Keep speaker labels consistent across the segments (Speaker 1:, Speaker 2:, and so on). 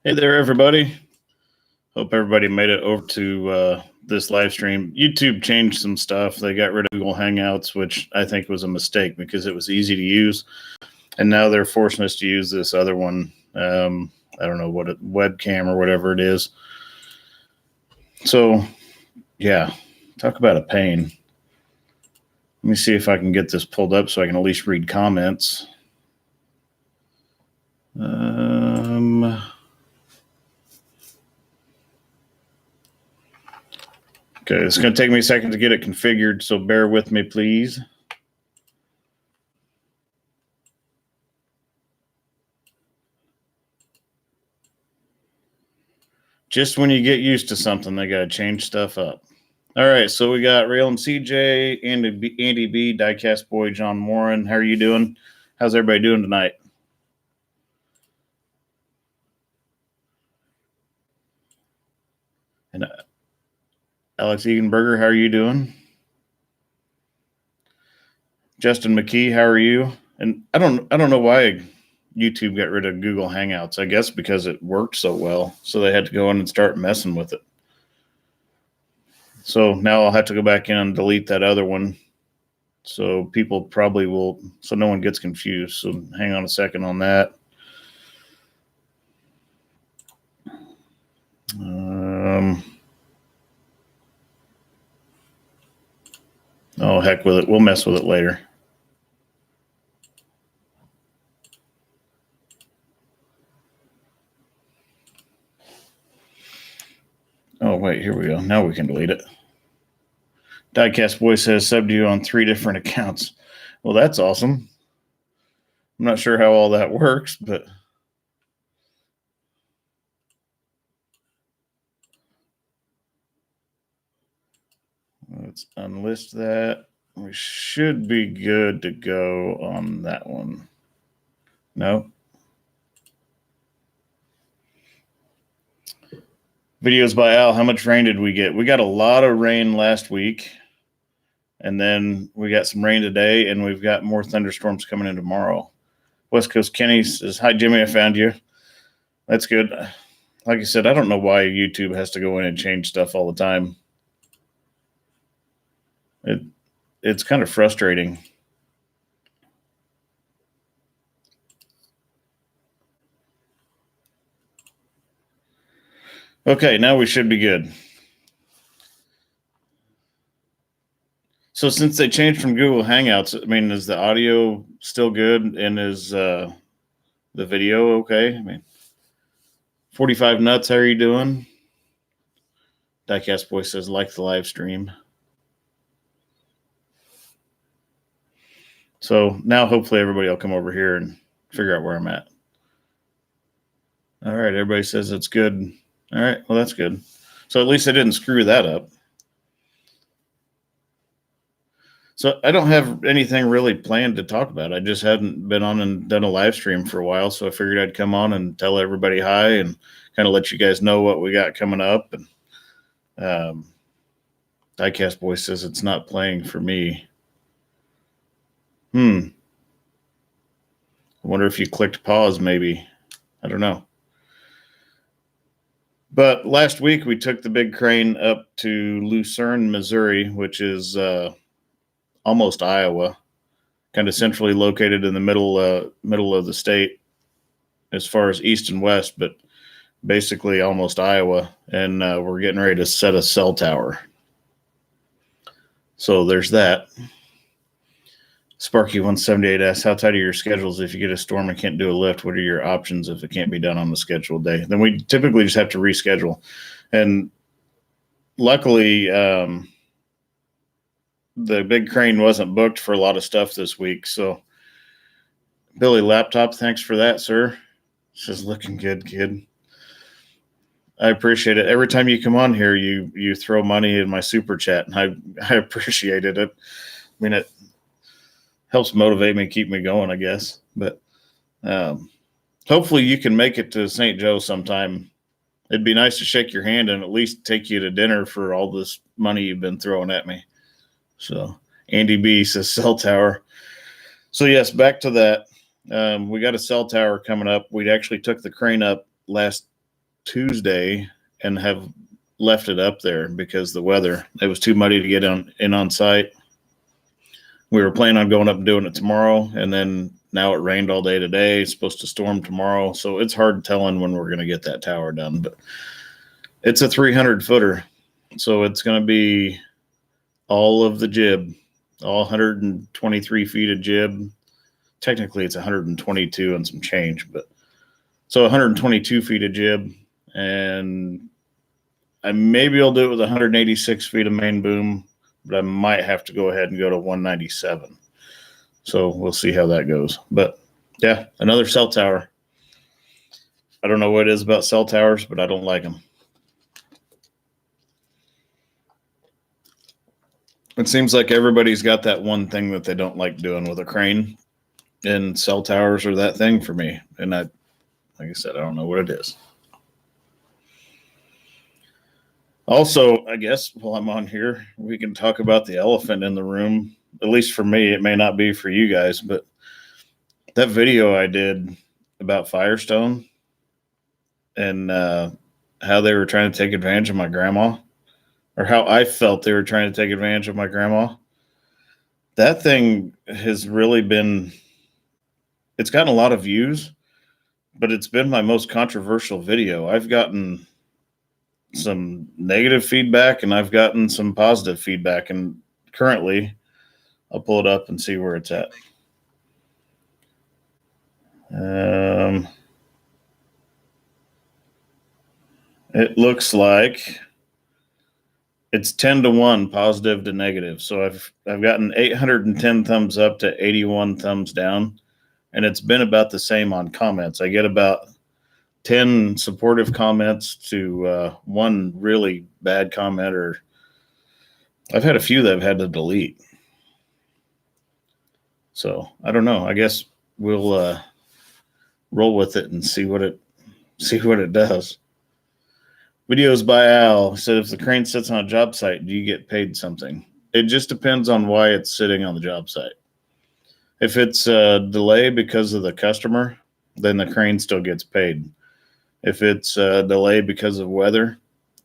Speaker 1: Hey there, everybody. Hope everybody made it over to this live stream. YouTube changed some stuff. They got rid of Google Hangouts, which I think was a mistake because it was easy to use. And now they're forcing us to use this other one. I don't know what webcam or whatever it is. So, yeah, talk about a pain. Let me see if I can get this pulled up so I can at least read comments. Okay, it's going to take me a second to get it configured, so bear with me, please. Just when you get used to something, they got to change stuff up. All right, so we got Rail and CJ, Andy B, Diecast Boy, John Warren. How are you doing? How's everybody doing tonight? And Alex Eganberger, how are you doing? Justin McKee, how are you? And I don't know why YouTube got rid of Google Hangouts. I guess because it worked so well, so they had to go in and start messing with it. So now I'll have to go back in and delete that other one. So people probably will, so no one gets confused. So hang on a second on that. Oh, heck with it. We'll mess with it later. Oh, wait, here we go. Now we can delete it. Diecast Boy says sub to you on 3 different accounts. Well, that's awesome. I'm not sure how all that works, but let's unlist that. We should be good to go on that one. No. Videos by Al. How much rain did we get? We got a lot of rain last week. And then we got some rain today, and we've got more thunderstorms coming in tomorrow. West Coast Kenny says, hi, Jimmy, I found you. That's good. Like I said, I don't know why YouTube has to go in and change stuff all the time. It's kind of frustrating. Okay, now we should be good. So since they changed from Google Hangouts, I mean, is the audio still good, and is the video okay? I mean, 45 Nuts, how are you doing? Diecast Boy says, like the live stream. So now hopefully everybody will come over here and figure out where I'm at. All right, everybody says it's good. All right, well, that's good. So at least I didn't screw that up. So I don't have anything really planned to talk about. I just hadn't been on and done a live stream for a while, so I figured I'd come on and tell everybody hi and kind of let you guys know what we got coming up. And Diecast Boy says it's not playing for me. I wonder if you clicked pause, maybe. I don't know. But last week we took the big crane up to Lucerne, Missouri, which is almost Iowa, kind of centrally located in the middle of the state as far as east and west, but basically almost Iowa. And we're getting ready to set a cell tower. So there's that. Sparky178 asks, how tight are your schedules if you get a storm and can't do a lift? What are your options if it can't be done on the scheduled day? Then we typically just have to reschedule. And luckily, the big crane wasn't booked for a lot of stuff this week. So Billy Laptop, thanks for that, sir. Says looking good, kid. I appreciate it. Every time you come on here, you throw money in my super chat, and I appreciated it. I mean, it helps motivate me, keep me going, I guess. But hopefully you can make it to St. Joe sometime. It'd be nice to shake your hand and at least take you to dinner for all this money you've been throwing at me. So Andy B says cell tower. So yes, back to that. We got a cell tower coming up. We actually took the crane up last Tuesday and have left it up there because the weather, it was too muddy to get in on site. We were planning on going up and doing it tomorrow, and then now it rained all day today. It's supposed to storm tomorrow, so it's hard telling when we're going to get that tower done. But it's a 300 footer, so it's going to be all of the jib, all 123 feet of jib. Technically, it's 122 and some change, but so 122 feet of jib, and maybe I'll do it with 186 feet of main boom, but I might have to go ahead and go to 197. So we'll see how that goes. But yeah, another cell tower. I don't know what it is about cell towers, but I don't like them. It seems like everybody's got that one thing that they don't like doing with a crane, and cell towers are that thing for me. And like I said, I don't know what it is. Also, I guess while I'm on here, we can talk about the elephant in the room. At least for me, it may not be for you guys, but that video I did about Firestone and how they were trying to take advantage of my grandma, or how I felt they were trying to take advantage of my grandma. That thing has really been, it's gotten a lot of views, but it's been my most controversial video. I've gotten some negative feedback and I've gotten some positive feedback, and currently I'll pull it up and see where it's at. It looks like it's 10-1 positive to negative. So I've gotten 810 thumbs up to 81 thumbs down, and it's been about the same on comments. I get about 10 supportive comments to one really bad comment, or I've had a few that I've had to delete. So I don't know. I guess we'll roll with it and see what it does. Videos by Al said, if the crane sits on a job site, do you get paid something? It just depends on why it's sitting on the job site. If it's a delay because of the customer, then the crane still gets paid. If it's a delay because of weather,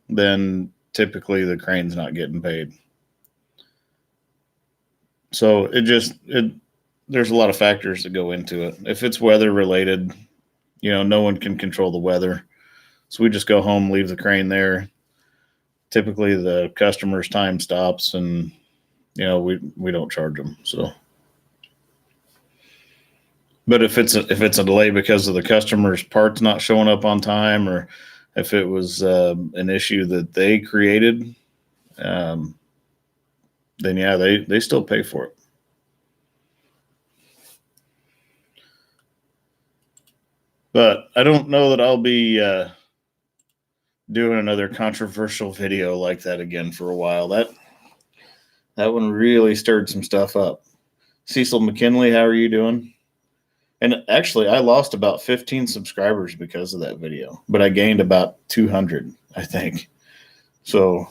Speaker 1: then typically the crane's not getting paid. So there's a lot of factors that go into it. If it's weather related, no one can control the weather. So we just go home, leave the crane there. Typically the customer's time stops, and we don't charge them. So, but if it's a delay because of the customer's parts not showing up on time, or if it was an issue that they created, then yeah, they still pay for it. But I don't know that I'll be doing another controversial video like that again for a while. That one really stirred some stuff up. Cecil McKinley, how are you doing? And actually, I lost about 15 subscribers because of that video, but I gained about 200, I think. So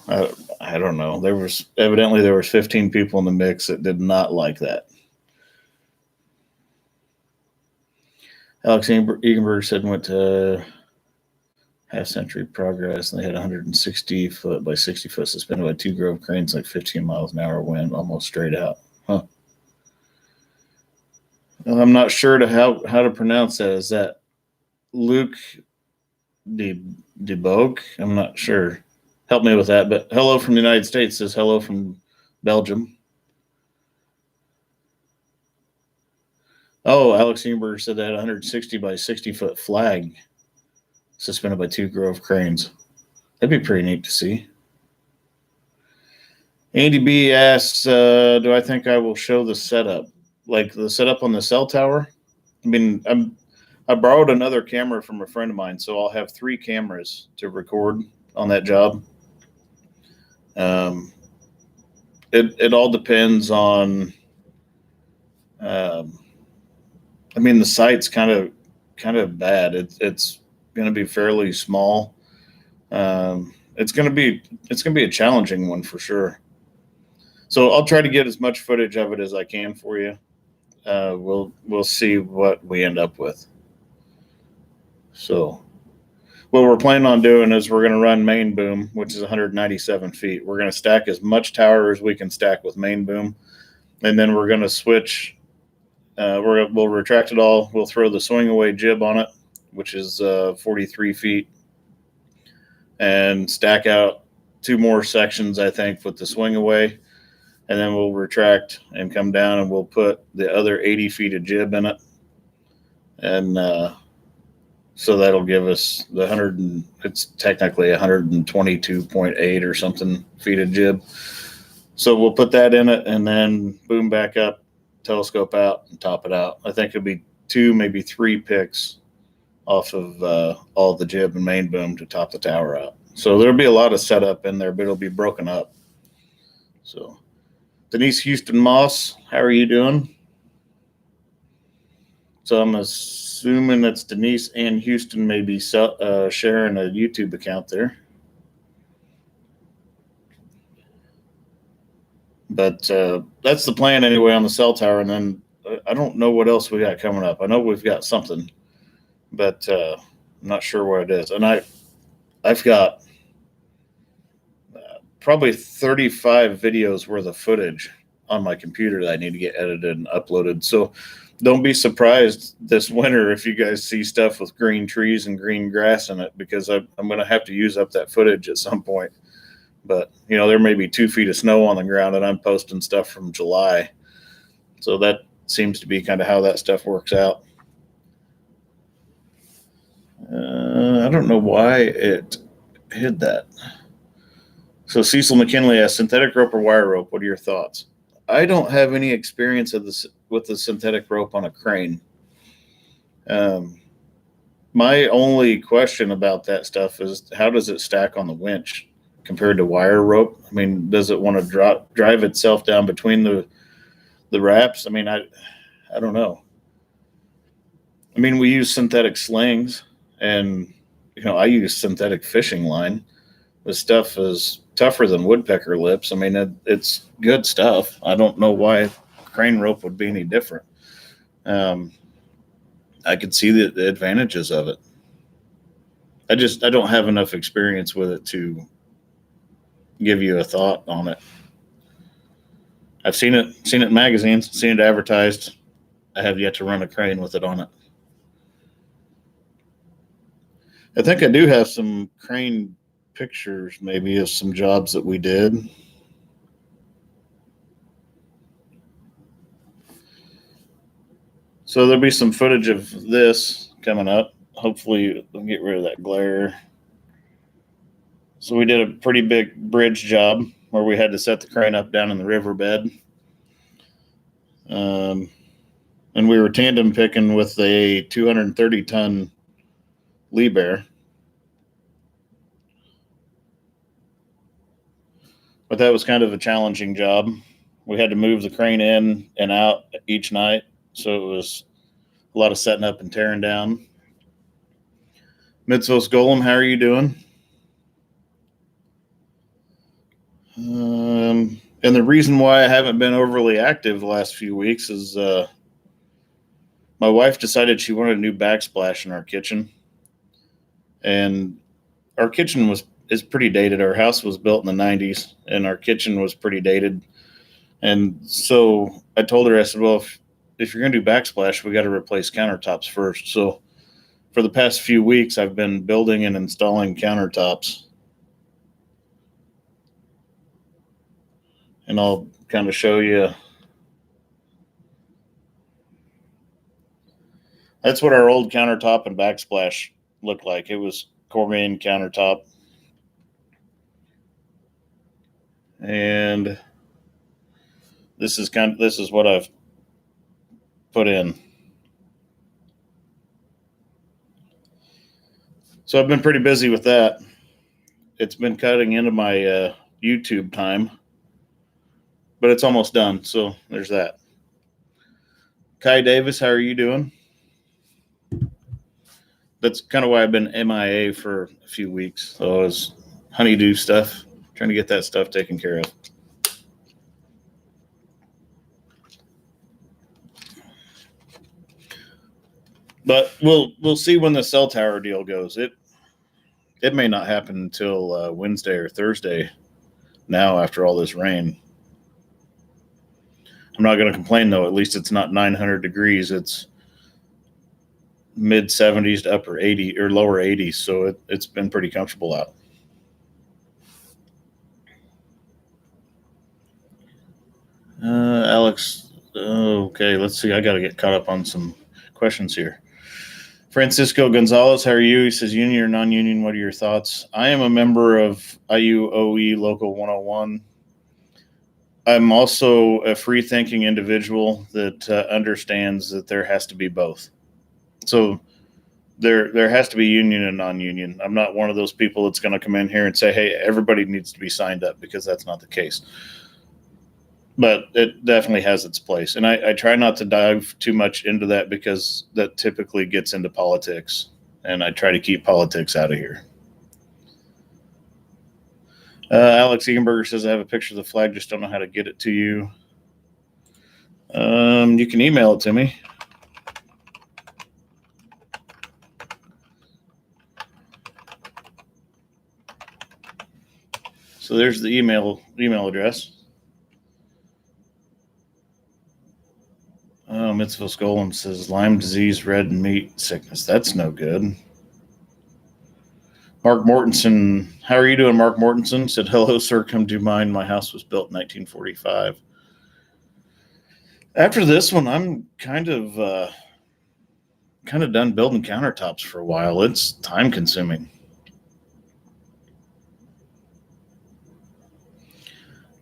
Speaker 1: I don't know. There was 15 people in the mix that did not like that. Alex Egenberg said went to Half Century Progress, and they had 160 foot by 60 foot suspended by 2 Grove cranes, like 15 miles an hour wind, almost straight out. Huh. I'm not sure how to pronounce that. Is that Luke DeBogue? I'm not sure. Help me with that. But hello from the United States says hello from Belgium. Oh, Alex Egenberg said that 160 by 60 foot flag suspended by 2 Grove cranes. That'd be pretty neat to see. Andy B asks, do I think I will show the setup? Like the setup on the cell tower? I mean, I borrowed another camera from a friend of mine, so I'll have 3 cameras to record on that job. It all depends on, the site's kind of bad. It's going to be fairly small. It's going to be a challenging one for sure. So I'll try to get as much footage of it as I can for you. We'll see what we end up with. So what we're planning on doing is we're going to run main boom, which is 197 feet. We're going to stack as much tower as we can stack with main boom, and then we're going to switch. We'll retract it all. We'll throw the swing away jib on it, which is 43 feet, and stack out 2 more sections, I think, with the swing away. And then we'll retract and come down, and we'll put the other 80 feet of jib in it. And so that'll give us the 100, and it's technically 122.8 or something feet of jib. So we'll put that in it and then boom back up, telescope out, and top it out. I think it'll be 2, maybe 3 picks off of all the jib and main boom to top the tower out. So there'll be a lot of setup in there, but it'll be broken up. So Denise Houston Moss, how are you doing? So I'm assuming that's Denise and Houston maybe sharing a YouTube account there. But that's the plan anyway on the cell tower. And then I don't know what else we got coming up. I know we've got something, but I'm not sure what it is. And I've got probably 35 videos worth of footage on my computer that I need to get edited and uploaded. So don't be surprised this winter if you guys see stuff with green trees and green grass in it, because I'm going to have to use up that footage at some point. But, there may be 2 feet of snow on the ground, and I'm posting stuff from July. So that seems to be kind of how that stuff works out. I don't know why it hid that. So Cecil McKinley asks, synthetic rope or wire rope, what are your thoughts? I don't have any experience with the synthetic rope on a crane. My only question about that stuff is, how does it stack on the winch compared to wire rope? I mean, does it want to drive itself down between the wraps? I mean, I don't know. I mean, we use synthetic slings, and I use synthetic fishing line. This stuff is tougher than woodpecker lips. I mean, it's good stuff. I don't know why crane rope would be any different. I could see the advantages of it. I don't have enough experience with it to give you a thought on it. I've seen it in magazines, seen it advertised. I have yet to run a crane with it on it. I think I do have some crane pictures maybe of some jobs that we did. So there'll be some footage of this coming up. Hopefully we'll get rid of that glare. So we did a pretty big bridge job where we had to set the crane up down in the riverbed. And we were tandem picking with a 230-ton Lee Bear. But that was kind of a challenging job. We had to move the crane in and out each night. So it was a lot of setting up and tearing down. Mitzvos Golem, how are you doing? And the reason why I haven't been overly active the last few weeks is my wife decided she wanted a new backsplash in our kitchen. And our kitchen is pretty dated. Our house was built in the 90s, and our kitchen was pretty dated. And so I told her, I said, well, if you're going to do backsplash, we got to replace countertops first. So for the past few weeks, I've been building and installing countertops. And I'll kind of show you. That's what our old countertop and backsplash looked like. It was Cormier countertop. And this is what I've put in. So I've been pretty busy with that. It's been cutting into my YouTube time, but it's almost done. So there's that. Kai Davis, how are you doing? That's kind of why I've been MIA for a few weeks. So I was honeydew stuff, trying to get that stuff taken care of. But we'll see when the cell tower deal goes. It may not happen until Wednesday or Thursday now after all this rain. I'm not going to complain, though. At least it's not 900 degrees. It's mid 70s to upper 80 or lower 80s. So it's been pretty comfortable out. Alex, okay, let's see. I got to get caught up on some questions here. Francisco Gonzalez, how are you? He says, union or non-union, what are your thoughts? I am a member of IUOE Local 101. I'm also a free-thinking individual that understands that there has to be both. So there has to be union and non-union. I'm not one of those people that's going to come in here and say, hey, everybody needs to be signed up, because that's not the case. But it definitely has its place. And I try not to dive too much into that, because that typically gets into politics. And I try to keep politics out of here. Alex Egenberger says, I have a picture of the flag, just don't know how to get it to you. You can email it to me. So there's the email address. Mitzvah Golem says, Lyme disease, red meat sickness. That's no good. Mark Mortensen, how are you doing, Mark Mortensen? Said, hello, sir, come do mine. My house was built in 1945. After this one, I'm kind of done building countertops for a while. It's time consuming.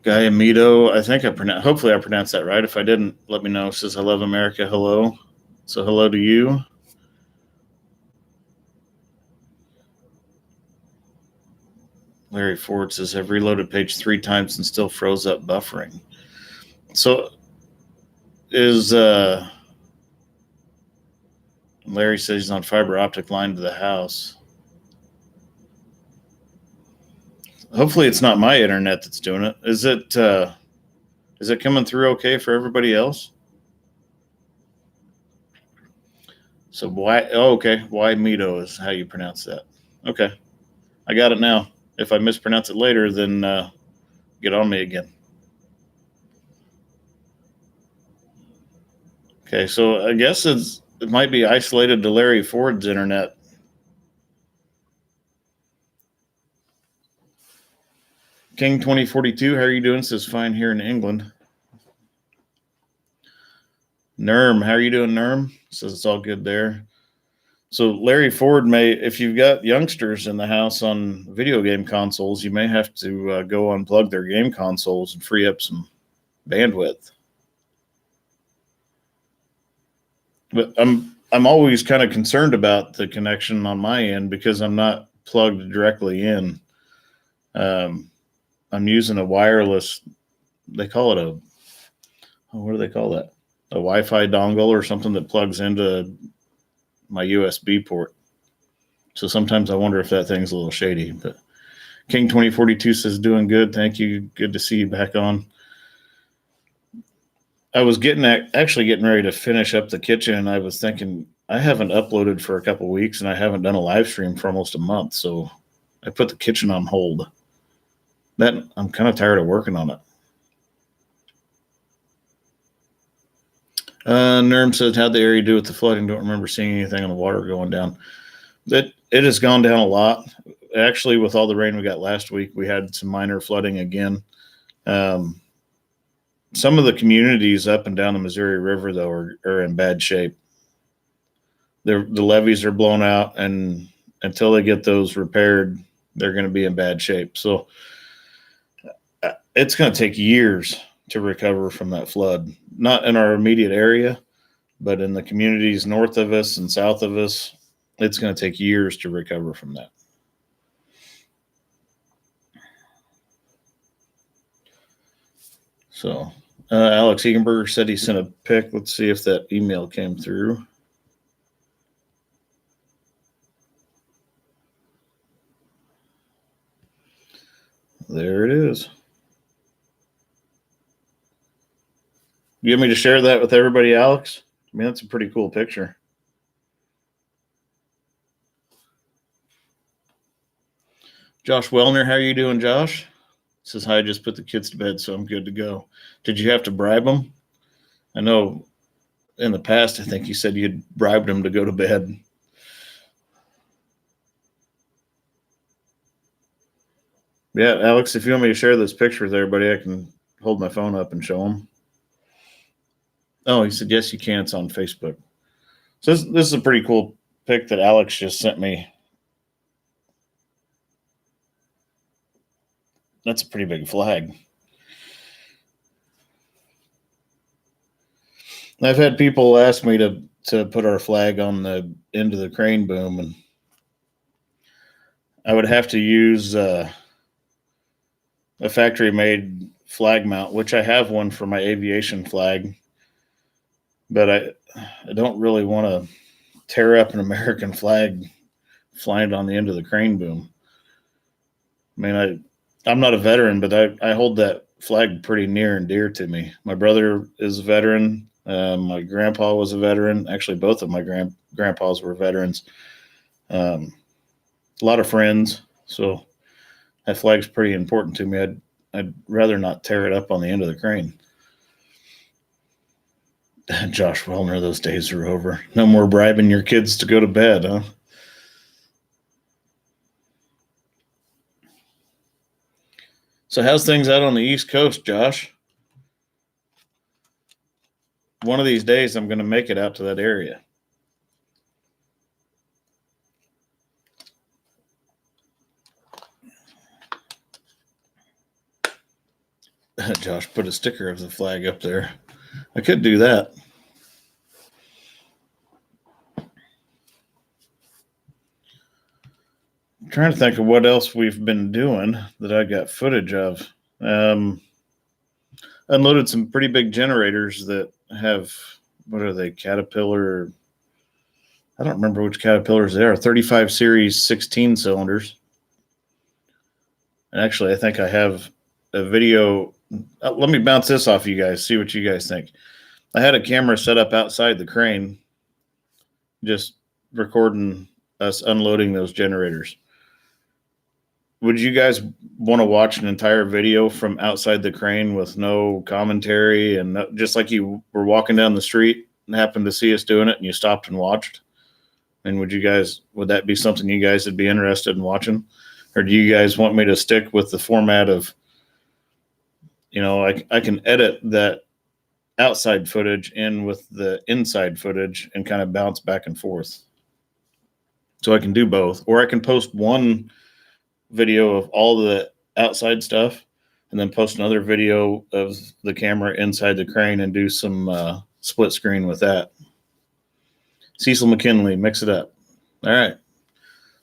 Speaker 1: Guy Amito, I think hopefully I pronounced that right. If I didn't, let me know. Says, I love America. Hello. So hello to you. Larry Ford says, I've reloaded page 3 times and still froze up buffering. So is Larry says he's on fiber optic line to the house. Hopefully it's not my internet that's doing it. Is it coming through okay for everybody else? So why? Oh, okay. Why Mito is how you pronounce that. Okay, I got it now. If I mispronounce it later, then get on me again. Okay, so I guess it might be isolated to Larry Ford's internet. King 2042, how are you doing? Says fine here in England. Nerm, how are you doing, Nerm? Says it's all good there. So Larry Ford may, if you've got youngsters in the house on video game consoles, you may have to go unplug their game consoles and free up some bandwidth. But I'm always kind of concerned about the connection on my end, because I'm not plugged directly in. I'm using a wireless, they call it what do they call that? A Wi-Fi dongle or something that plugs into my USB port. So sometimes I wonder if that thing's a little shady. But King 2042 says, doing good. Thank you. Good to see you back on. I was actually getting ready to finish up the kitchen, and I was thinking, I haven't uploaded for a couple weeks, and I haven't done a live stream for almost a month. So I put the kitchen on hold. I'm kind of tired of working on it. Nerm says, how'd the area do with the flooding? Don't remember seeing anything on the water going down. It has gone down a lot. Actually, with all the rain we got last week, we had some minor flooding again. Some of the communities up and down the Missouri River, though, are in bad shape. The levees are blown out, and until they get those repaired, they're going to be in bad shape. So it's going to take years to recover from that flood. Not in our immediate area, but in the communities north of us and south of us, it's going to take years to recover from that. So Alex Egenberger said he sent a pic. Let's see if that email came through. There it is. You want me to share that with everybody, Alex? I mean, that's a pretty cool picture. Josh Wellner, how are you doing, Josh? Says, hi, I just put the kids to bed, so I'm good to go. Did you have to bribe them? I know in the past, I think you said you'd bribed them to go to bed. Yeah, Alex, if you want me to share this picture with everybody, I can hold my phone up and show them. Oh, he said, yes, you can. It's on Facebook. So this is a pretty cool pic that Alex just sent me. That's a pretty big flag. I've had people ask me to put our flag on the end of the crane boom, and I would have to use a factory-made flag mount, which I have one for my aviation flag, but I don't really want to tear up an American flag flying on the end of the crane boom. I mean, I'm not a veteran, but I hold that flag pretty near and dear to me. My brother is a veteran. My grandpa was a veteran. Actually, both of my grandpas were veterans. A lot of friends. So that flag's pretty important to me. I'd rather not tear it up on the end of the crane. Josh Wellner, those days are over. No more bribing your kids to go to bed, huh? So how's things out on the East Coast, Josh? One of these days, I'm going to make it out to that area. Josh put a sticker of the flag up there. I could do that. I'm trying to think of what else we've been doing that I got footage of. Unloaded some pretty big generators that have, what are they, Caterpillar? I don't remember which Caterpillars they are. 35 series 16 cylinders. And actually, I think I have a video. Let me bounce this off you guys, see what you guys think. I had a camera set up outside the crane, just recording us unloading those generators. Would you guys want to watch an entire video from outside the crane with no commentary and just like you were walking down the street and happened to see us doing it and you stopped and watched? And would that be something you guys would be interested in watching? Or do you guys want me to stick with the format of, I can edit that outside footage in with the inside footage and kind of bounce back and forth? So I can do both, or I can post one video of all the outside stuff and then post another video of the camera inside the crane and do some split screen with that. Cecil McKinley, mix it up. All right.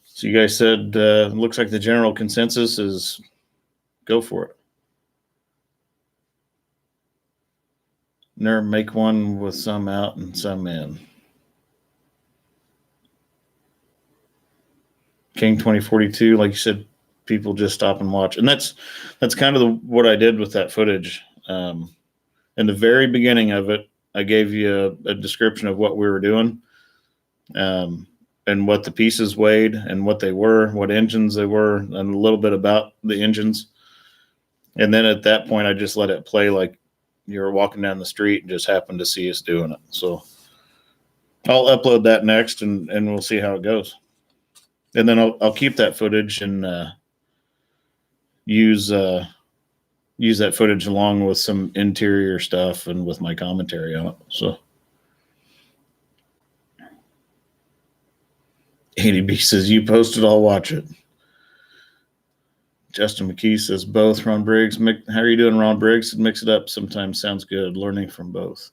Speaker 1: So you guys said, looks like the general consensus is go for it. Make one with some out and some in. King 2042, like you said, people just stop and watch. And that's kind of what I did with that footage. In the very beginning of it, I gave you a description of what we were doing, and what the pieces weighed and what they were, what engines they were, and a little bit about the engines. And then at that point, I just let it play like you were walking down the street and just happened to see us doing it. So I'll upload that next and we'll see how it goes. And then I'll keep that footage and use that footage along with some interior stuff and with my commentary on it. So ADB says, you post it, I'll watch it. Justin McKee says both. Ron Briggs, how are you doing, Ron Briggs? Mix it up sometimes sounds good. Learning from both.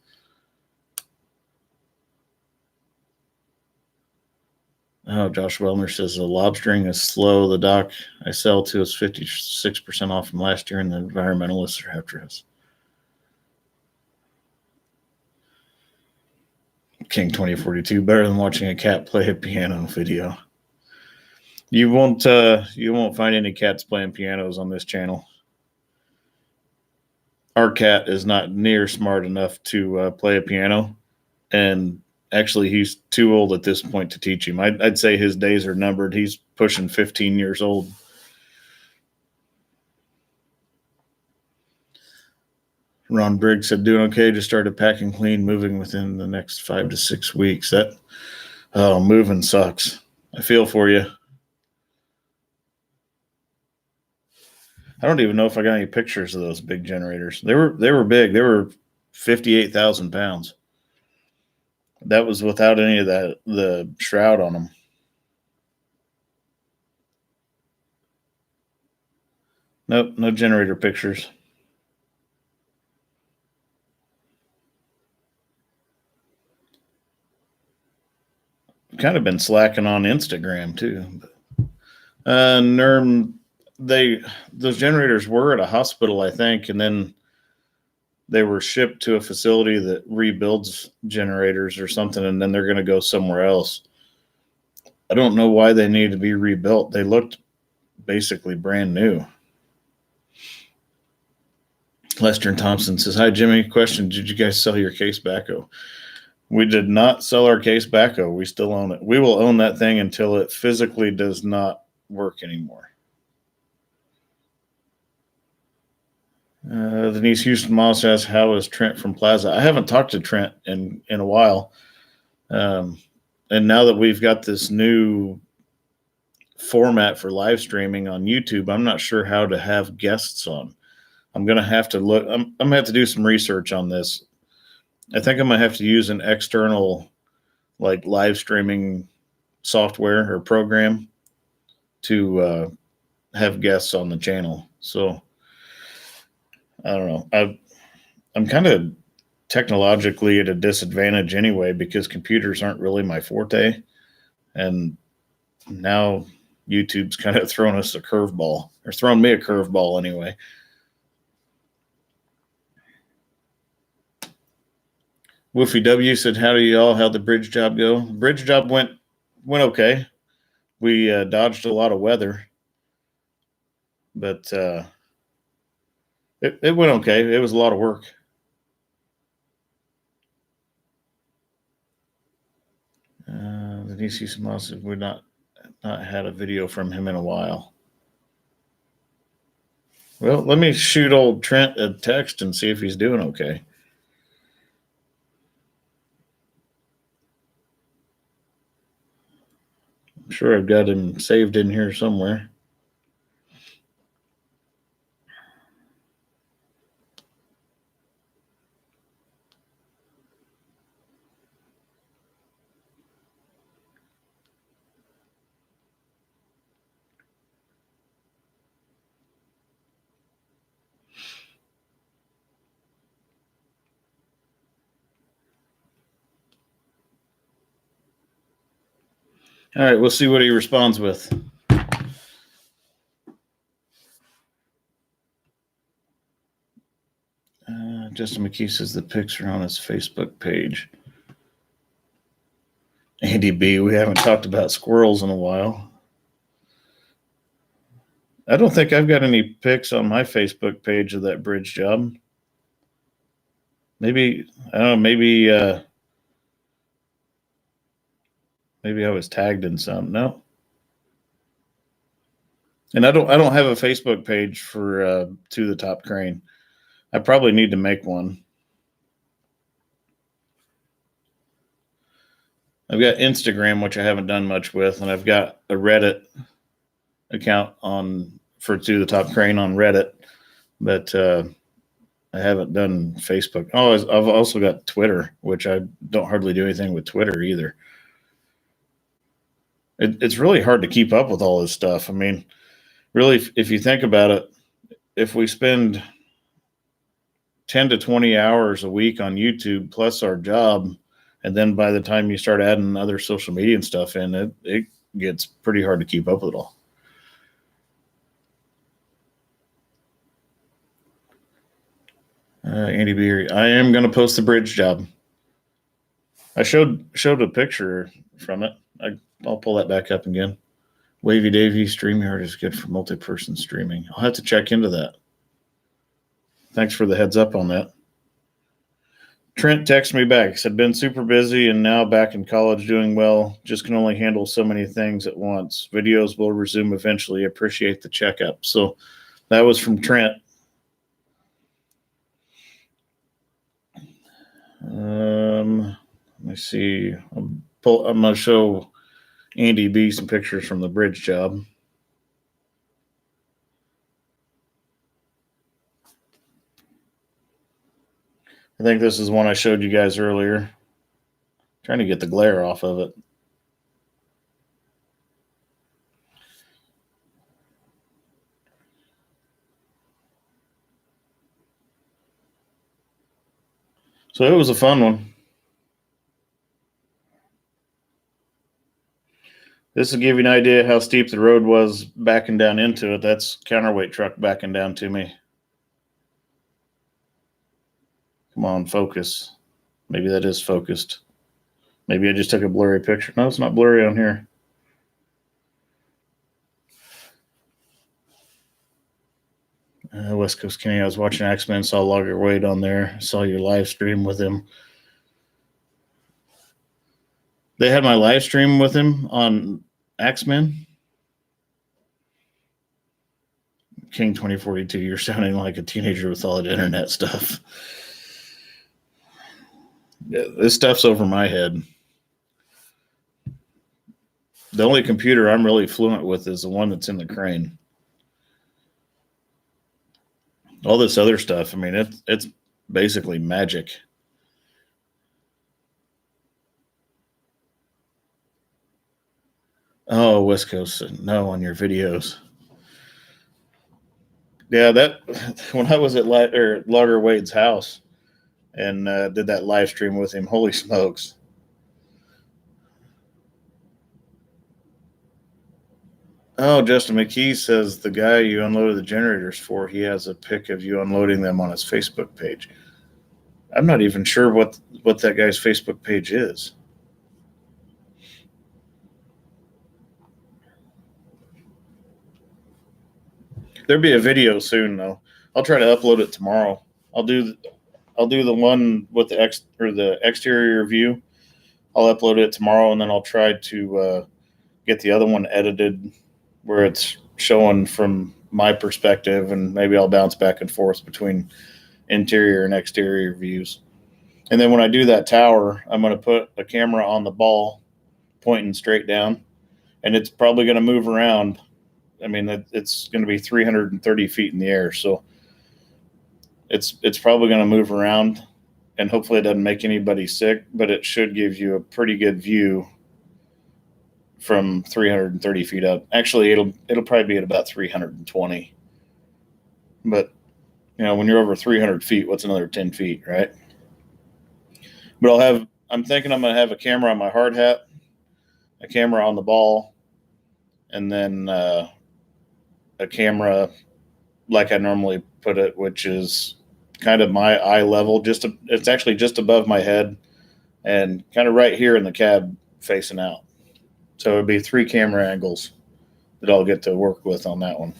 Speaker 1: Oh, Josh Wellner says the lobstering is slow. The dock I sell to is 56% off from last year, and the environmentalists are after us. King 2042, better than watching a cat play a piano video. You won't find any cats playing pianos on this channel. Our cat is not near smart enough to play a piano, and actually he's too old at this point to teach him. I'd say his days are numbered. He's pushing 15 years old. Ron Briggs said, doing okay, just started packing clean, moving within the next 5 to 6 weeks. Moving sucks. I feel for you. I don't even know if I got any pictures of those big generators. They were big. They were 58,000 pounds. That was without any of the shroud on them. Nope, no generator pictures. Kind of been slacking on Instagram too. NERM, those generators were at a hospital, I think, and then they were shipped to a facility that rebuilds generators or something, and then they're going to go somewhere else. I don't know why they need to be rebuilt. They looked basically brand new. Lester Thompson says, hi, Jimmy. Question, did you guys sell your case backhoe? We did not sell our case backhoe. We still own it. We will own that thing until it physically does not work anymore. Denise Houston Moss asks, how is Trent from Plaza? I haven't talked to Trent in a while. And now that we've got this new format for live streaming on YouTube, I'm not sure how to have guests on. I'm going to have to look. I'm going to have to do some research on this. I think I'm going to have to use an external like live streaming software or program to have guests on the channel. So I don't know. I'm kind of technologically at a disadvantage anyway because computers aren't really my forte. And now YouTube's kind of thrown us a curveball, or thrown me a curveball anyway. Woofy W said, how do y'all, how'd the bridge job go? The bridge job went okay. We dodged a lot of weather, but it went okay. It was a lot of work. The DC Small said, we've not had a video from him in a while. Well, let me shoot old Trent a text and see if he's doing okay. I'm sure I've got him saved in here somewhere. All right, we'll see what he responds with. Justin McKee says the pics are on his Facebook page. Andy B, we haven't talked about squirrels in a while. I don't think I've got any pics on my Facebook page of that bridge job. Maybe, I don't know, maybe I was tagged in some. No. And I don't have a Facebook page for To the Top Crane. I probably need to make one. I've got Instagram, which I haven't done much with, and I've got a Reddit account for To the Top Crane on Reddit, but I haven't done Facebook. Oh, I've also got Twitter, which I don't hardly do anything with Twitter either. It's really hard to keep up with all this stuff. I mean, really, if you think about it, if we spend 10 to 20 hours a week on YouTube plus our job, and then by the time you start adding other social media and stuff in, it gets pretty hard to keep up with it all. Andy Beer, I am going to post the bridge job. I showed a picture from it. I'll pull that back up again. Wavy Davy, StreamYard is good for multi-person streaming. I'll have to check into that. Thanks for the heads up on that. Trent texted me back. He said, been super busy and now back in college doing well. Just can only handle so many things at once. Videos will resume eventually. Appreciate the checkup. So that was from Trent. Let me see. I'm going to show Andy B some pictures from the bridge job. I think this is one I showed you guys earlier. Trying to get the glare off of it. So it was a fun one. This will give you an idea how steep the road was backing down into it. That's counterweight truck backing down to me. Come on, focus. Maybe that is focused. Maybe I just took a blurry picture. No, it's not blurry on here. West Coast Kenny, I was watching X-Men, saw Logger Wade on there. Saw your live stream with him. They had my live stream with him on X-Men. King 2042, you're sounding like a teenager with all that internet stuff. Yeah, this stuff's over my head. The only computer I'm really fluent with is the one that's in the crane. All this other stuff, I mean, it's basically magic. Oh, West Coast, no on your videos. Yeah, that when I was at Logger Wade's house and did that live stream with him, holy smokes. Oh, Justin McKee says the guy you unloaded the generators for, he has a pic of you unloading them on his Facebook page. I'm not even sure what that guy's Facebook page is. There'll be a video soon though. I'll try to upload it tomorrow. I'll do the one with the exterior view. I'll upload it tomorrow, and then I'll try to get the other one edited where it's showing from my perspective, and maybe I'll bounce back and forth between interior and exterior views. And then when I do that tower, I'm going to put a camera on the ball pointing straight down, and it's probably going to move around. I mean, it's going to be 330 feet in the air, so it's probably going to move around, and hopefully it doesn't make anybody sick, but it should give you a pretty good view from 330 feet up. Actually, it'll probably be at about 320. But when you're over 300 feet, what's another 10 feet, right? But I'm thinking I'm going to have a camera on my hard hat, a camera on the ball, and then a camera like I normally put it, which is kind of my eye level. It's actually just above my head and kind of right here in the cab facing out. So it'd be 3 camera angles that I'll get to work with on that one.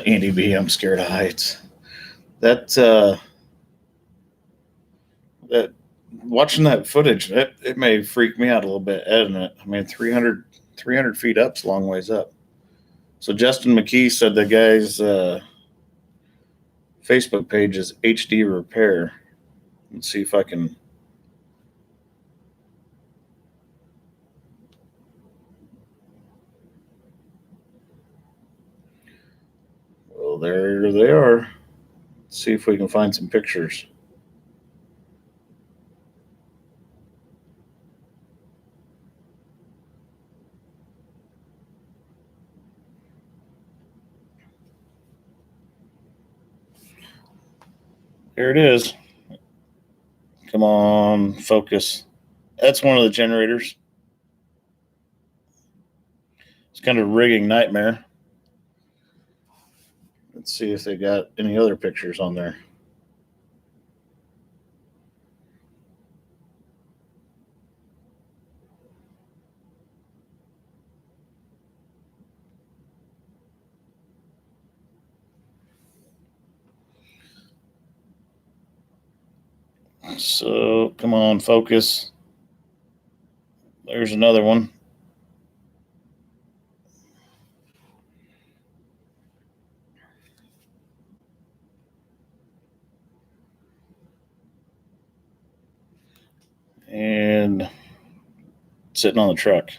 Speaker 1: Andy B, I'm scared of heights. That watching that footage, it may freak me out a little bit, editing it. I mean, 300 feet up's a long ways up. So Justin McKee said the guy's Facebook page is HD Repair. Let's see if I can. Well, there they are. Let's see if we can find some pictures. Here it is. Come on, focus. That's one of the generators. It's kind of a rigging nightmare. Let's see if they got any other pictures on there. So come on, focus. There's another one. And sitting on the truck.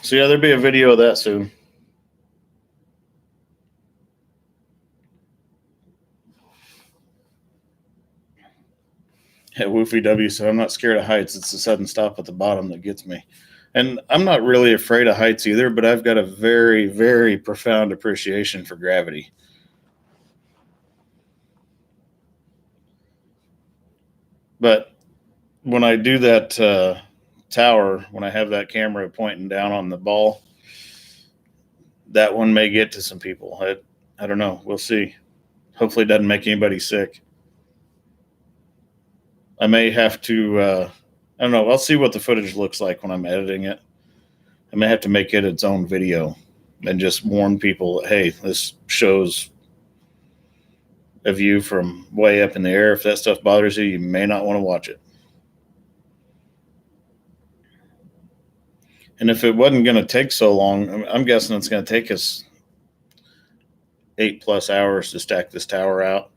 Speaker 1: So yeah, there'll be a video of that soon. Yeah, Woofy W said, I'm not scared of heights. It's the sudden stop at the bottom that gets me. And I'm not really afraid of heights either, but I've got a very, very profound appreciation for gravity. But when I do that tower, when I have that camera pointing down on the ball, that one may get to some people. I don't know. We'll see. Hopefully it doesn't make anybody sick. I may have to, I don't know. I'll see what the footage looks like when I'm editing it. I may have to make it its own video and just warn people, hey, this shows a view from way up in the air. If that stuff bothers you, you may not want to watch it. And if it wasn't going to take so long, I'm guessing it's going to take us 8+ hours to stack this tower out.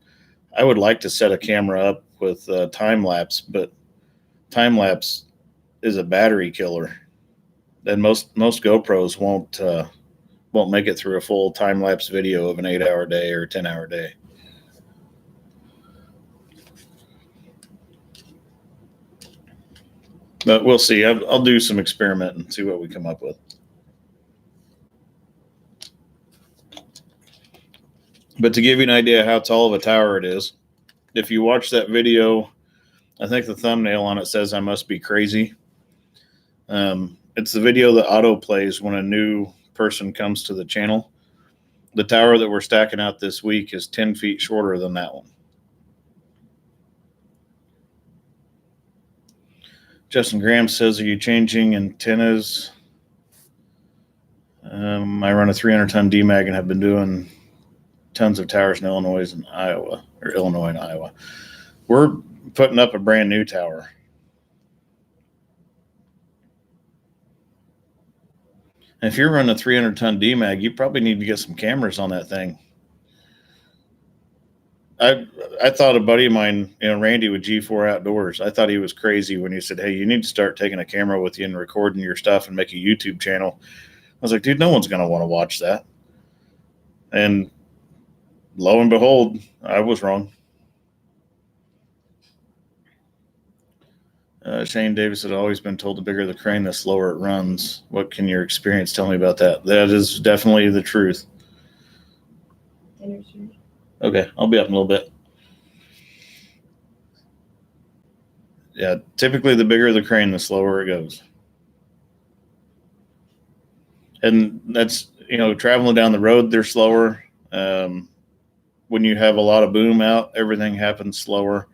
Speaker 1: I would like to set a camera up with time lapse, but time lapse is a battery killer. And most GoPros won't make it through a full time lapse video of an 8-hour day or a 10-hour day. But we'll see. I'll do some experiment and see what we come up with. But to give you an idea how tall of a tower it is, if you watch that video, I think the thumbnail on it says I must be crazy. It's the video that auto plays when a new person comes to the channel. The tower that we're stacking out this week is 10 feet shorter than that one. Justin Graham says, are you changing antennas? I run a 300-ton DMAG and have been doing tons of towers in Illinois and Iowa. We're putting up a brand new tower. And if you're running a 300-ton DMAG, you probably need to get some cameras on that thing. I thought a buddy of mine, Randy with G4 Outdoors, I thought he was crazy when he said, hey, you need to start taking a camera with you and recording your stuff and make a YouTube channel. I was like, dude, no one's going to want to watch that. And lo and behold, I was wrong. Shane Davis had always been told the bigger the crane, the slower it runs. What can your experience tell me about that? That is definitely the truth. Okay, I'll be up in a little bit. Yeah, typically the bigger the crane, the slower it goes. And that's, traveling down the road, they're slower. When you have a lot of boom out, everything happens slower,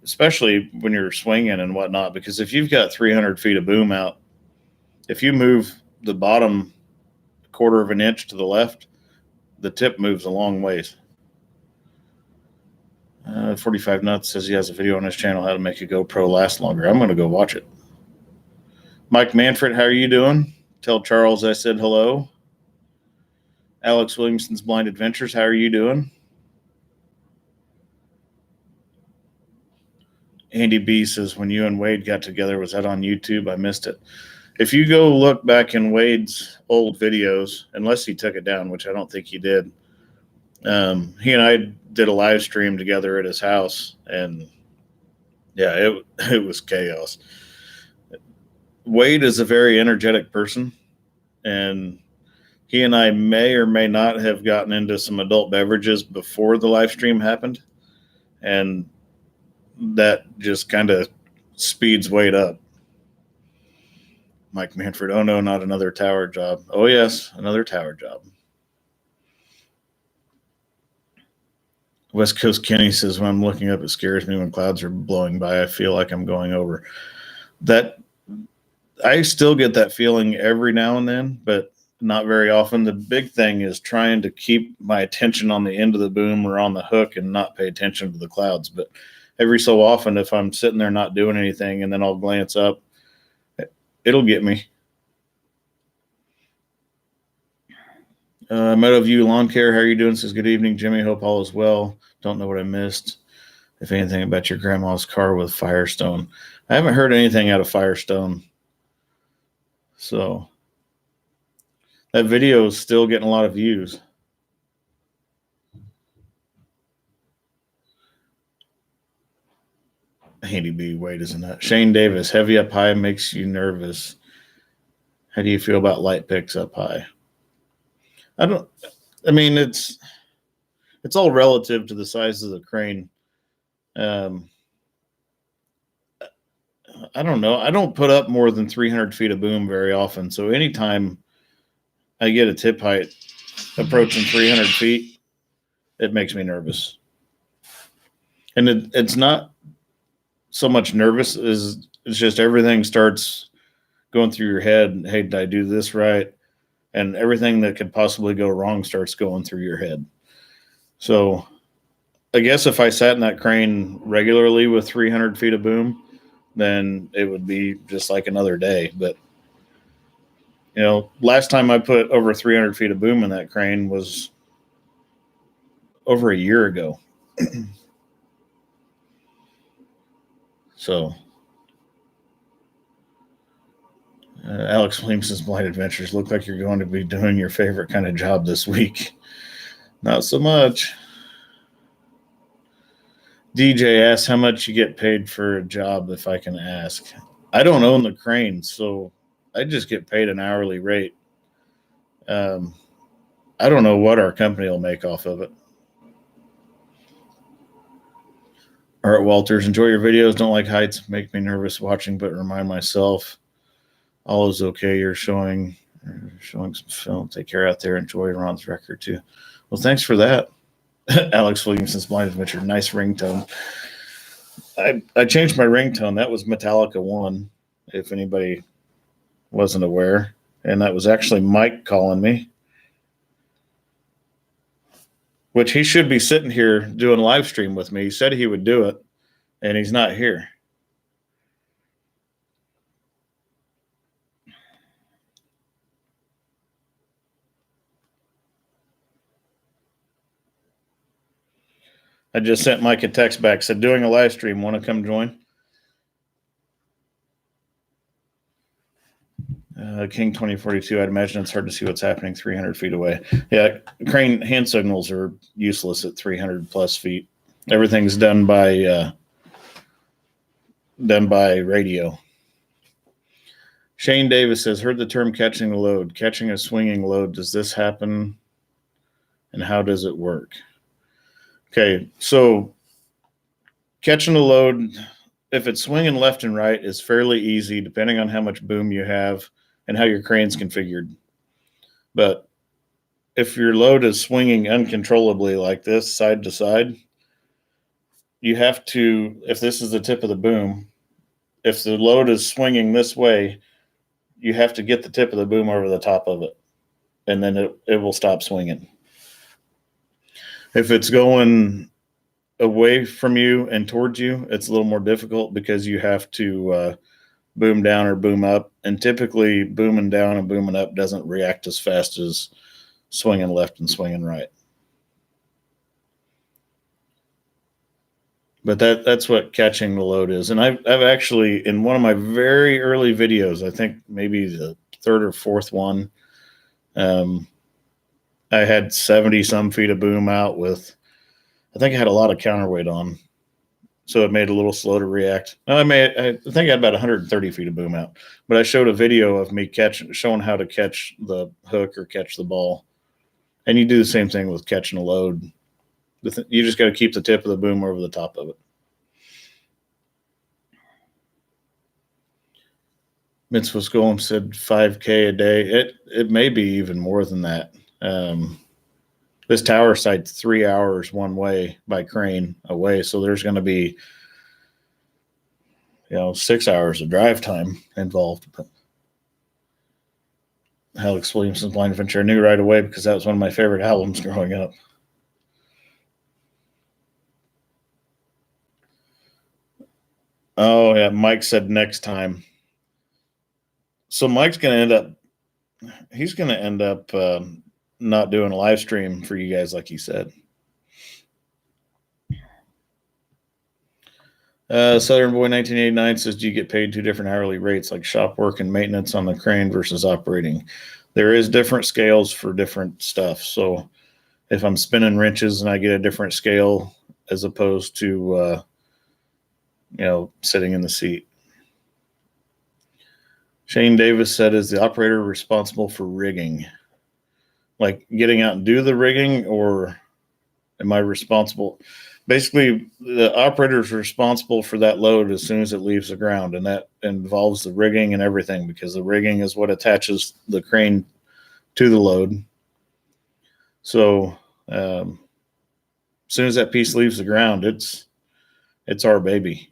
Speaker 1: especially when you're swinging and whatnot, because if you've got 300 feet of boom out, if you move the bottom 1/4 of an inch to the left, the tip moves a long ways. 45 Nuts says he has a video on his channel how to make a GoPro last longer. I'm going to go watch it. Mike Manfred, how are you doing? Tell Charles I said hello. Alex Williamson's Blind Adventures, how are you doing? Andy B says, when you and Wade got together, was that on YouTube? I missed it. If you go look back in Wade's old videos, unless he took it down, which I don't think he did, he and I did a live stream together at his house, and yeah, it was chaos. Wade is a very energetic person, and he and I may or may not have gotten into some adult beverages before the live stream happened, and that just kind of speeds Wade up. Mike Manfred, oh no, not another tower job. Oh yes, another tower job. West Coast Kenny says, when I'm looking up, it scares me when clouds are blowing by. I feel like I'm going over. That I still get that feeling every now and then, but not very often. The big thing is trying to keep my attention on the end of the boom or on the hook and not pay attention to the clouds. But every so often, if I'm sitting there not doing anything and then I'll glance up, it'll get me. Meadowview Lawn Care, how are you doing? Says, good evening, Jimmy. Hope all is well. Don't know what I missed. If anything about your grandma's car with Firestone. I haven't heard anything out of Firestone. So that video is still getting a lot of views. Handy B, wait, isn't that? Shane Davis, heavy up high makes you nervous. How do you feel about light picks up high? It's all relative to the size of the crane. I don't know. I don't put up more than 300 feet of boom very often. So anytime I get a tip height approaching 300 feet, it makes me nervous. And it's not so much nervous as it's just everything starts going through your head. Hey, did I do this right? And everything that could possibly go wrong starts going through your head. So I guess if I sat in that crane regularly with 300 feet of boom, then it would be just like another day. But, last time I put over 300 feet of boom in that crane was over a year ago. So Alex Williamson's Blind Adventures, look like you're going to be doing your favorite kind of job this week. Not so much. DJ asks how much you get paid for a job, if I can ask. I don't own the crane, so I just get paid an hourly rate. I don't know what our company will make off of it. Art Walters, enjoy your videos. Don't like heights. Make me nervous watching, but remind myself all is okay. You're showing some film. Take care out there. Enjoy Ron's record too. Well, thanks for that. Alex Williamson's Blind Adventure. Nice ringtone. I changed my ringtone. That was Metallica 1, if anybody wasn't aware. And that was actually Mike calling me, which he should be sitting here doing a live stream with me. He said he would do it, and he's not here. I just sent Mike a text back, said, doing a live stream, want to come join? King 2042, I'd imagine it's hard to see what's happening 300 feet away. Yeah, crane hand signals are useless at 300 plus feet. Everything's done by radio. Shane Davis says, heard the term catching the load. Catching a swinging load, does this happen? And how does it work? Okay, so catching a load, if it's swinging left and right, is fairly easy depending on how much boom you have and how your crane's configured. But if your load is swinging uncontrollably like this, side to side, you have to, if this is the tip of the boom, if the load is swinging this way, you have to get the tip of the boom over the top of it, and then it will stop swinging. If it's going away from you and towards you, it's a little more difficult because you have to boom down or boom up. And typically booming down and booming up doesn't react as fast as swinging left and swinging right. But that's what catching the load is. And I've actually, in one of my very early videos, I think maybe the third or fourth one, I had 70 some feet of boom out with, I think I had a lot of counterweight on. So it made it a little slow to react. No, I think I had about 130 feet of boom out, but I showed a video of me showing how to catch the hook or catch the ball. And you do the same thing with catching a load. You just got to keep the tip of the boom over the top of it. Mitzvah's Golem said 5K a day. It may be even more than that. This tower site's 3 hours one way by crane away, so there's going to be 6 hours of drive time involved. But Alex Williamson's Blind Adventure. I knew right away because that was one of my favorite albums growing up. Oh, yeah. Mike said next time. So Mike's going to end up not doing a live stream for you guys like he said. Southern Boy 1989 says, do you get paid two different hourly rates like shop work and maintenance on the crane versus operating? There is different scales for different stuff. So if I'm spinning wrenches and I get a different scale as opposed to, sitting in the seat. Shane Davis said, is the operator responsible for rigging? Like getting out and do the rigging, or am I responsible? Basically, the operator is responsible for that load as soon as it leaves the ground, and that involves the rigging and everything, because the rigging is what attaches the crane to the load. So as soon as that piece leaves the ground, it's our baby.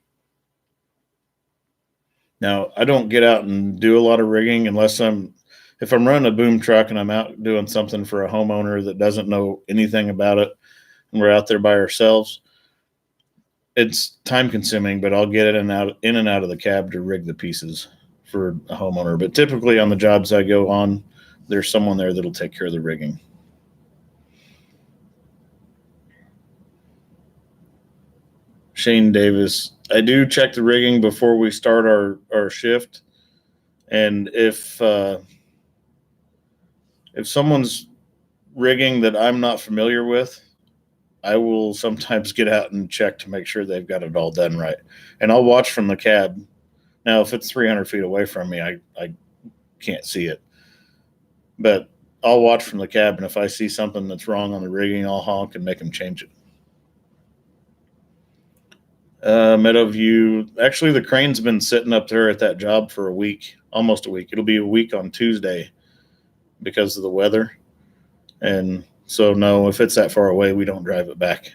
Speaker 1: Now, I don't get out and do a lot of rigging unless if I'm running a boom truck and I'm out doing something for a homeowner that doesn't know anything about it, and we're out there by ourselves. It's time consuming, but I'll get in and out of the cab to rig the pieces for a homeowner. But typically on the jobs I go on, there's someone there that'll take care of the rigging. Shane Davis, I do check the rigging before we start our shift. And if someone's rigging that I'm not familiar with, I will sometimes get out and check to make sure they've got it all done right. And I'll watch from the cab. Now, if it's 300 feet away from me, I can't see it. But I'll watch from the cab, and if I see something that's wrong on the rigging, I'll honk and make them change it. Meadowview, actually, the crane's been sitting up there at that job for a week, almost a week. It'll be a week on Tuesday because of the weather. And so, no, if it's that far away, we don't drive it back.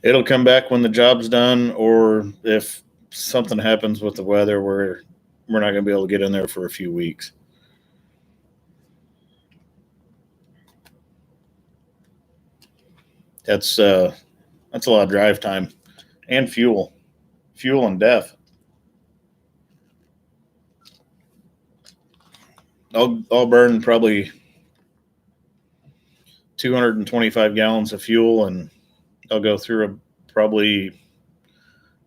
Speaker 1: It'll come back when the job's done, or if something happens with the weather where we're not going to be able to get in there for a few weeks. That's a lot of drive time and fuel and def. I'll burn probably 225 gallons of fuel, and I'll go through probably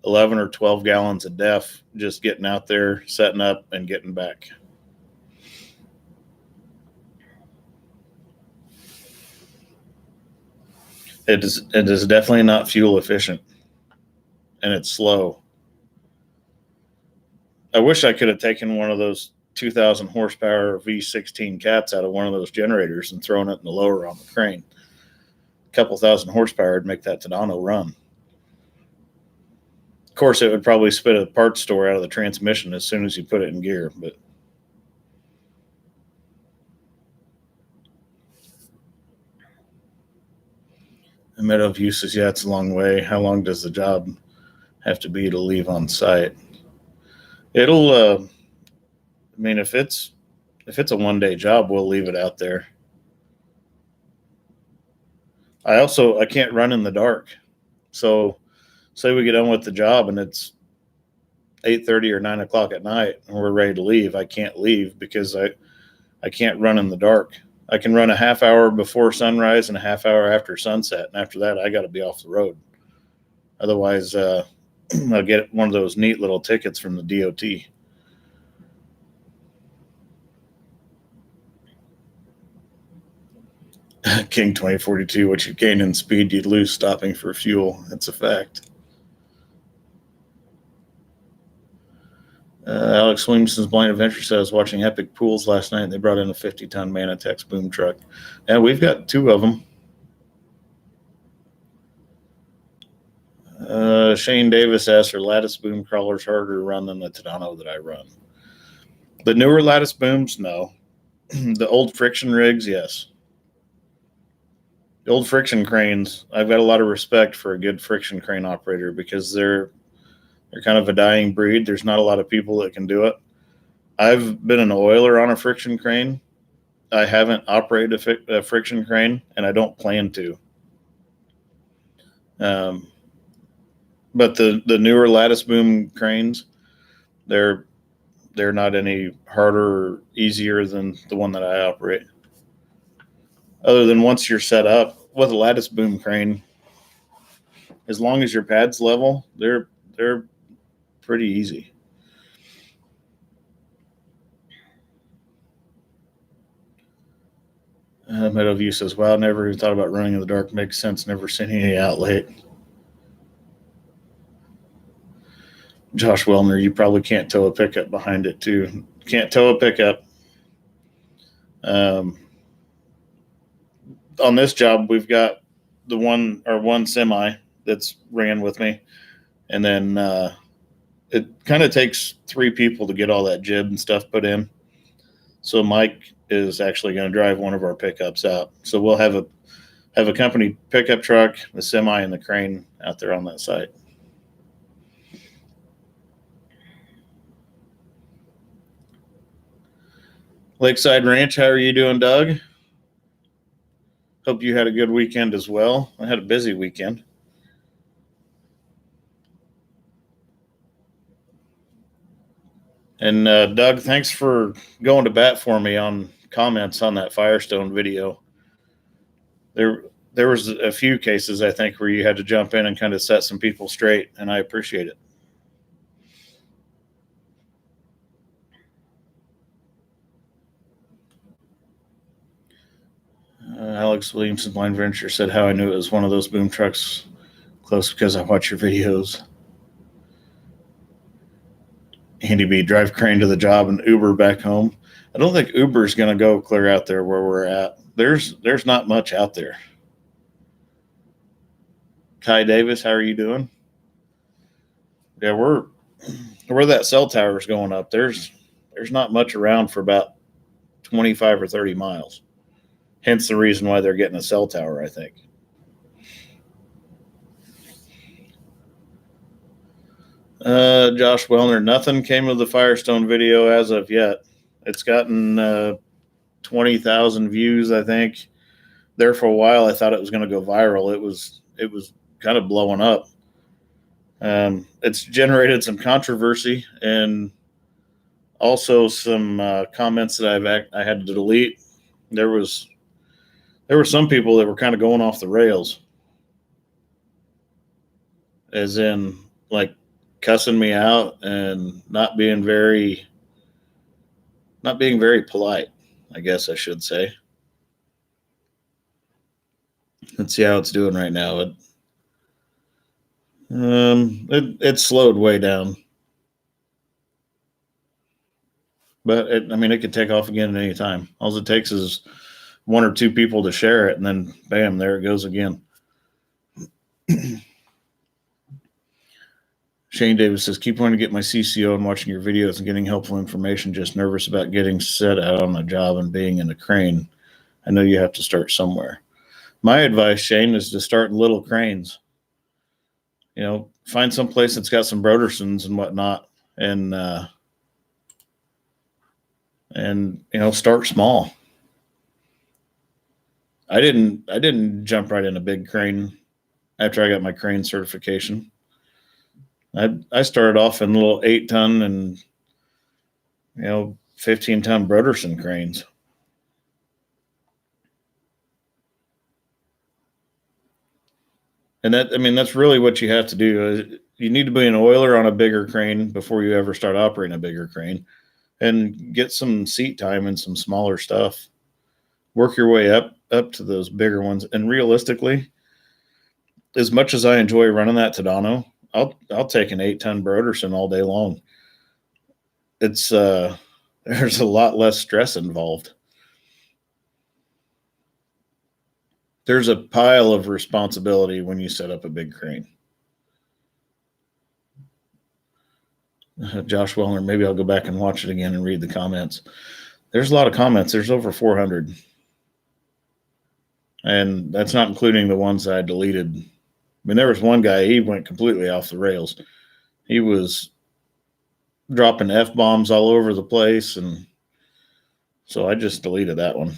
Speaker 1: 11 or 12 gallons of def just getting out there, setting up, and getting back. It is definitely not fuel efficient, and it's slow. I wish I could have taken one of those 2,000 horsepower V16 cats out of one of those generators and thrown it in the lower on the crane. A couple thousand horsepower would make that Tadano run. Of course, it would probably spit a parts store out of the transmission as soon as you put it in gear, but the Meadowview says, yeah, it's a long way. How long does the job have to be to leave on site? It'll, if it's a 1 day job, we'll leave it out there. I can't run in the dark. So say we get done with the job and it's 8:30 or 9 o'clock at night and we're ready to leave. I can't leave because I can't run in the dark. I can run a half hour before sunrise and a half hour after sunset. And after that, I got to be off the road. Otherwise, I'll get one of those neat little tickets from the DOT. King 2042, what you gain in speed, you'd lose stopping for fuel. That's a fact. Alex Williamson's Blind Adventure says, I was watching Epic Pools last night, and they brought in a 50-ton Manitex boom truck. And we've got two of them. Shane Davis asked, are lattice boom crawlers harder to run than the Tadano that I run? The newer lattice booms, no. The old friction rigs, yes. The old friction cranes, I've got a lot of respect for a good friction crane operator because they're They're kind of a dying breed. There's not a lot of people that can do it. I've been an oiler on a friction crane. I haven't operated a friction crane, and I don't plan to. But the newer lattice boom cranes, they're not any harder or easier than the one that I operate. Other than once you're set up with a lattice boom crane, as long as your pad's level, they're pretty easy. Meadowview says, wow, never even thought about running in the dark. Makes sense. Never seen any outlet. Josh Wellner, you probably can't tow a pickup behind it too. Can't tow a pickup. On this job, we've got the one semi that's ran with me. And then it kind of takes 3 people to get all that jib and stuff put in. So Mike is actually going to drive one of our pickups out. So we'll have a company pickup truck, the semi, and the crane out there on that site. Lakeside Ranch, how are you doing, Doug? Hope you had a good weekend as well. I had a busy weekend. And Doug, thanks for going to bat for me on comments on that Firestone video. There was a few cases, I think, where you had to jump in and kind of set some people straight, and I appreciate it. Alex Williamson Blind Venture said how I knew it was one of those boom trucks close because I watch your videos. Andy B, drive crane to the job and Uber back home. I don't think Uber's going to go clear out there where we're at. There's not much out there. Kai Davis, how are you doing? Yeah, where that cell tower is going up, there's not much around for about 25 or 30 miles. Hence the reason why they're getting a cell tower, I think. Josh Wellner, nothing came of the Firestone video as of yet. It's gotten 20,000 views, I think. There for a while, I thought it was going to go viral. It was kind of blowing up. It's generated some controversy and also some comments that I had to delete. There were some people that were kind of going off the rails, as in like cussing me out and not being very polite, I guess I should say. Let's see how it's doing right now. It slowed way down, but it could take off again at any time. All it takes is 1 or 2 people to share it, and then bam, there it goes again. Shane Davis says, keep wanting to get my CCO and watching your videos and getting helpful information. Just nervous about getting set out on a job and being in a crane. I know you have to start somewhere. My advice, Shane, is to start in little cranes. Find some place that's got some Brodersons and whatnot, and start small. I didn't jump right in a big crane after I got my crane certification. I started off in little 8-ton and 15-ton Broderson cranes. And that's really what you have to do. You need to be an oiler on a bigger crane before you ever start operating a bigger crane, and get some seat time and some smaller stuff. Work your way up to those bigger ones. And realistically, as much as I enjoy running that Tadano, I'll take an 8-ton Broderson all day long. It's there's a lot less stress involved. There's a pile of responsibility when you set up a big crane. Josh Wellner, maybe I'll go back and watch it again and read the comments. There's a lot of comments. There's over 400. And that's not including the ones that I deleted. There was one guy, he went completely off the rails. He was dropping F-bombs all over the place, and so I just deleted that one.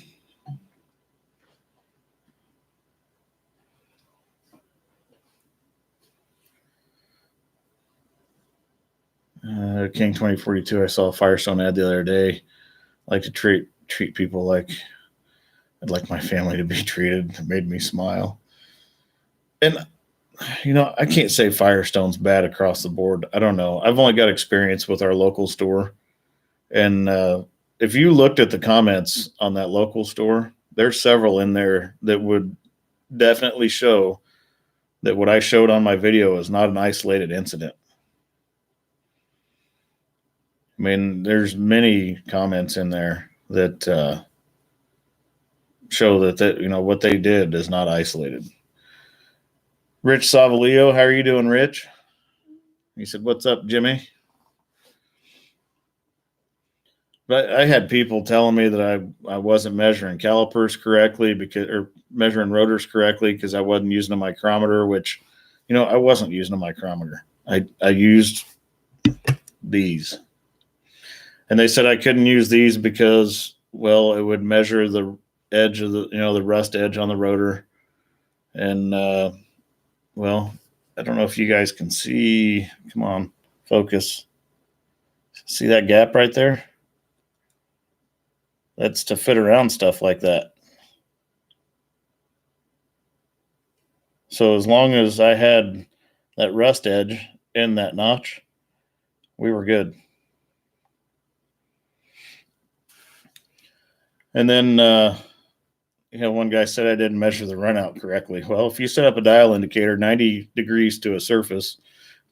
Speaker 1: King 2042, I saw a Firestone ad the other day. I like to treat people like I'd like my family to be treated. It made me smile. And, I can't say Firestone's bad across the board. I don't know. I've only got experience with our local store. And if you looked at the comments on that local store, there's several in there that would definitely show that what I showed on my video is not an isolated incident. I mean, there's many comments in there that show that what they did is not isolated. Rich Savalio, how are you doing, Rich? He said, "What's up, Jimmy?" But I had people telling me that I wasn't measuring calipers correctly or measuring rotors correctly because I wasn't using a micrometer, which, I wasn't using a micrometer. I used these. And they said I couldn't use these because, well, it would measure the edge of the rust edge on the rotor. And, well, I don't know if you guys can see. Come on, focus. See that gap right there? That's to fit around stuff like that. So as long as I had that rust edge in that notch, we were good. And then, one guy said I didn't measure the run out correctly. Well, if you set up a dial indicator 90 degrees to a surface,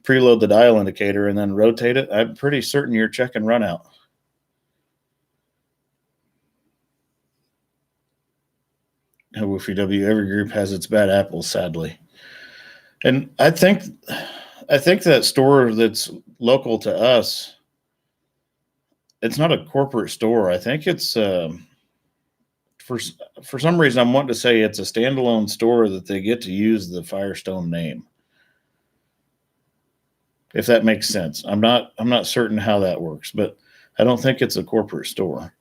Speaker 1: preload the dial indicator, and then rotate it, I'm pretty certain you're checking run out. Woofy W, every group has its bad apples, sadly. And I think that store that's local to us, it's not a corporate store. I think it's for some reason I'm wanting to say it's a standalone store that they get to use the Firestone name. If that makes sense. I'm not certain how that works, but I don't think it's a corporate store.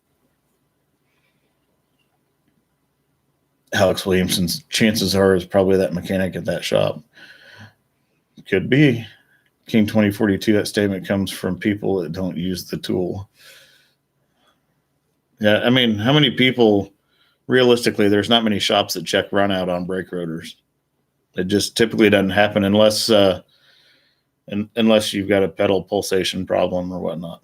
Speaker 1: Alex Williamson's chances are is probably that mechanic at that shop. Could be. King 2042, that statement comes from people that don't use the tool. Yeah, I mean, how many people, realistically, there's not many shops that check run out on brake rotors. It just typically doesn't happen unless you've got a pedal pulsation problem or whatnot.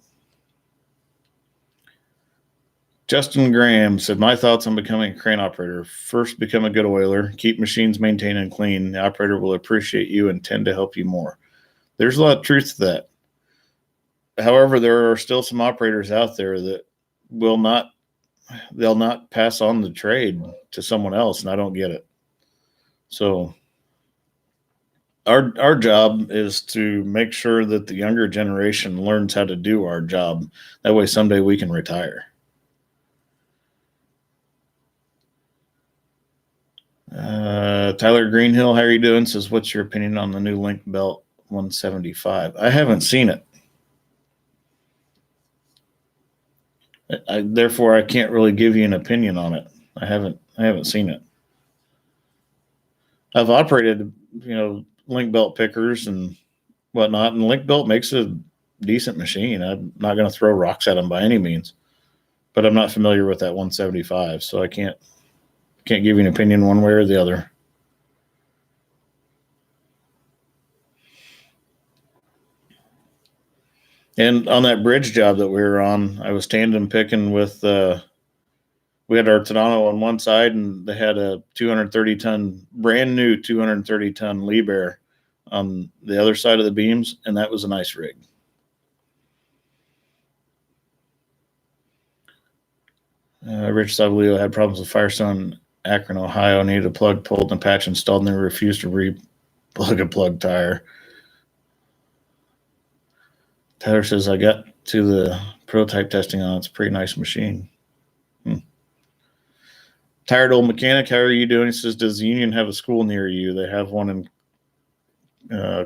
Speaker 1: Justin Graham said, "My thoughts on becoming a crane operator. First, become a good oiler. Keep machines maintained and clean. The operator will appreciate you and tend to help you more." There's a lot of truth to that. However, there are still some operators out there that they'll not pass on the trade to someone else, and I don't get it. So our job is to make sure that the younger generation learns how to do our job. That way someday we can retire. Tyler Greenhill, how are you doing? Says, "What's your opinion on the new link belt 175? I haven't seen it. Therefore, I can't really give you an opinion on it. I haven't seen it. I've operated, link belt pickers and whatnot, and link belt makes a decent machine. I'm not going to throw rocks at them by any means, but I'm not familiar with that 175, so I can't give you an opinion one way or the other. And on that bridge job that we were on, I was tandem picking with, we had our Tadano on one side, and they had a 230-ton, brand new 230-ton Liebherr on the other side of the beams, and that was a nice rig. Rich Savalio had problems with Firestone, Akron, Ohio, needed a plug pulled and a patch installed, and they refused to re-plug a plug tire. Tyler says, "I got to the prototype testing on it. It's a pretty nice machine." Tired old mechanic, how are you doing? He says, "Does the union have a school near you?" They have one in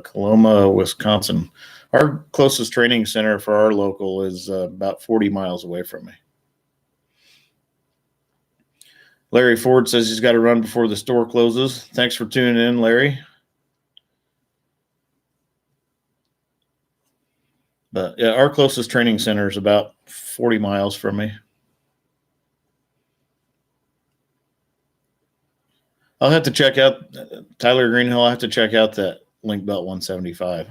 Speaker 1: Coloma, Wisconsin. Our closest training center for our local is about 40 miles away from me. Larry Ford says he's got to run before the store closes. Thanks for tuning in, Larry. But yeah, our closest training center is about 40 miles from me. I'll have to check out Tyler Greenhill. I'll have to check out that Link Belt 175.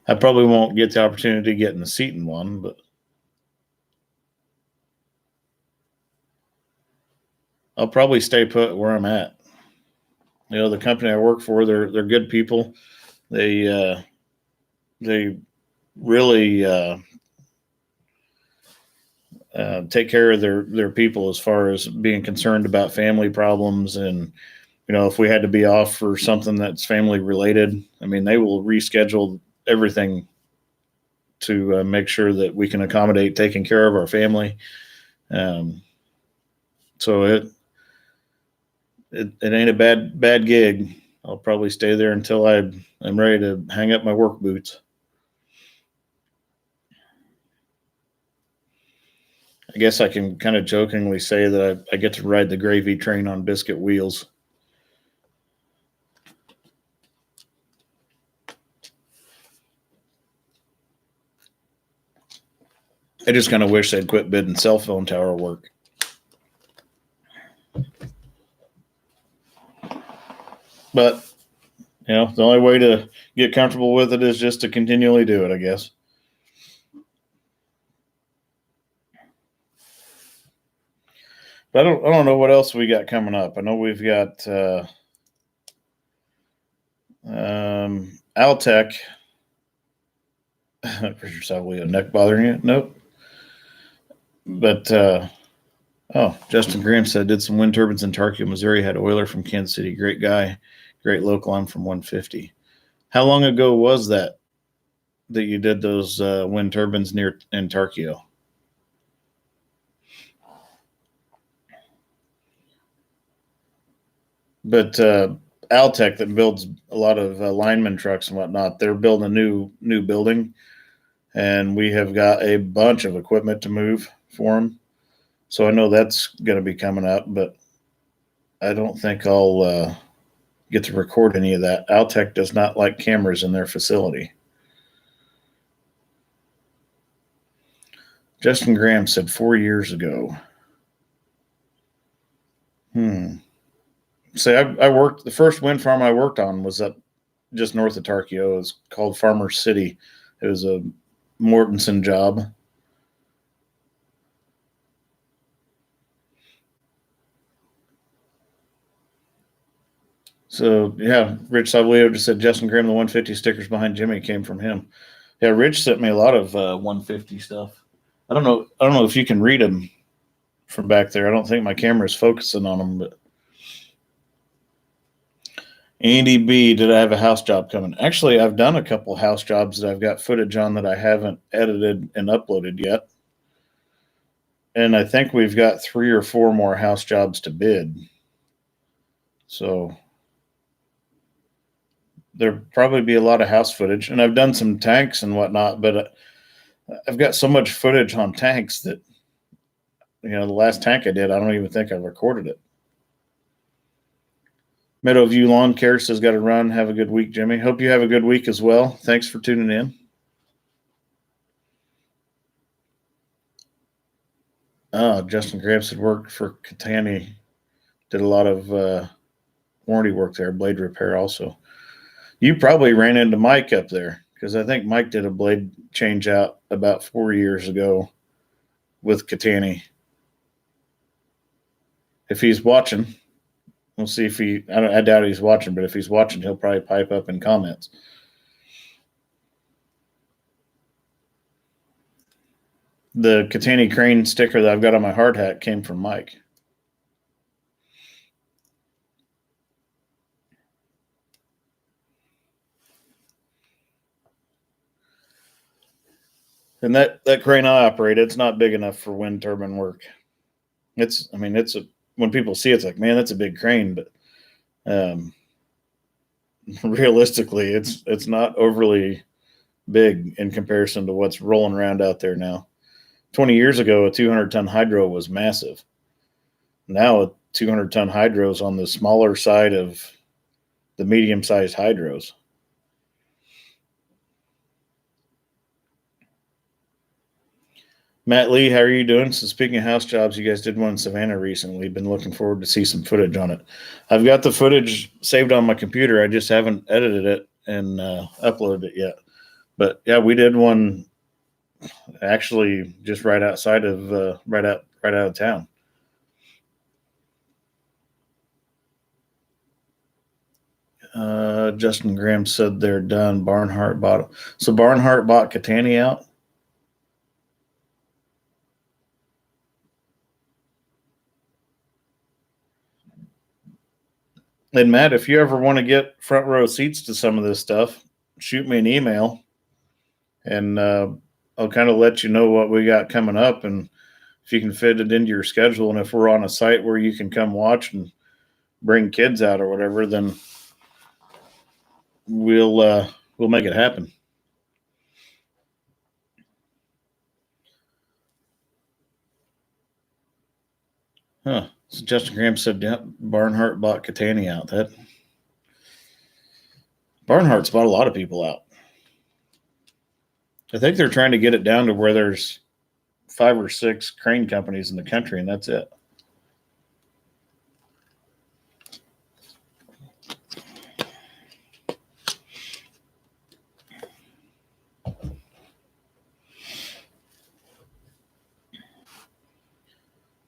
Speaker 1: I probably won't get the opportunity to get in the Seton one, but I'll probably stay put where I'm at. You know, the company I work for, they're good people. They really take care of their people as far as being concerned about family problems. And you know, if we had to be off for something that's family related, I mean, they will reschedule everything to make sure that we can accommodate taking care of our family. So it ain't a bad gig. I'll probably stay there until I'm ready to hang up my work boots. I guess I can kind of jokingly say that I get to ride the gravy train on biscuit wheels. I just kind of wish they'd quit bidding cell phone tower work. But, you know, the only way to get comfortable with it is just to continually do it, I guess. But I don't know what else we got coming up. I know we've got Altec. Richard Savley, neck bothering you? Nope. But Justin Graham said did some wind turbines in Tarkio, Missouri. Had Euler from Kansas City. Great guy, great local. I'm from 150. How long ago was that you did those wind turbines near in Tarkio? But Altec that builds a lot of lineman trucks and whatnot, they're building a new building, and we have got a bunch of equipment to move for them. So I know that's going to be coming up, but I don't think I'll get to record any of that. Altec does not like cameras in their facility. Justin Graham said 4 years ago. Say I worked, the first wind farm I worked on was up just north of Tarkio. It was called Farmer City. It was a Mortensen job. So yeah, Rich Sablio just said Justin Graham, the 150 stickers behind Jimmy came from him. Yeah, Rich sent me a lot of 150 stuff. I don't know if you can read them from back there. I don't think my camera is focusing on them, but Andy B, did I have a house job coming? Actually, I've done a couple house jobs that I've got footage on that I haven't edited and uploaded yet. And I think we've got 3 or 4 more house jobs to bid. So there'll probably be a lot of house footage. And I've done some tanks and whatnot, but I've got so much footage on tanks that, you know, the last tank I did, I don't even think I recorded it. Meadowview Lawn Care says, got to run. Have a good week, Jimmy. Hope you have a good week as well. Thanks for tuning in. Justin Graham said worked for Catani. Did a lot of warranty work there, blade repair also. You probably ran into Mike up there because I think Mike did a blade change out about 4 years ago with Catani. If he's watching, we'll see if I doubt he's watching, but if he's watching, he'll probably pipe up in comments. The Catani crane sticker that I've got on my hard hat came from Mike. And that crane I operate, it's not big enough for wind turbine work. When people see it, it's like, man, that's a big crane, but realistically, it's not overly big in comparison to what's rolling around out there now. 20 years ago, a 200-ton hydro was massive. Now, a 200-ton hydro is on the smaller side of the medium-sized hydros. Matt Lee, how are you doing? So speaking of house jobs, you guys did one in Savannah recently. Been looking forward to see some footage on it. I've got the footage saved on my computer. I just haven't edited it and uploaded it yet. But yeah, we did one actually just right outside of right out of town. Justin Graham said they're done. Barnhart bought Catani out. And Matt, if you ever want to get front row seats to some of this stuff, shoot me an email, and I'll kind of let you know what we got coming up, and if you can fit it into your schedule, and if we're on a site where you can come watch and bring kids out or whatever, then we'll make it happen. Huh. So Justin Graham said, "Yeah, Barnhart bought Catani out." That Barnhart's bought a lot of people out. I think they're trying to get it down to where there's 5 or 6 crane companies in the country, and that's it.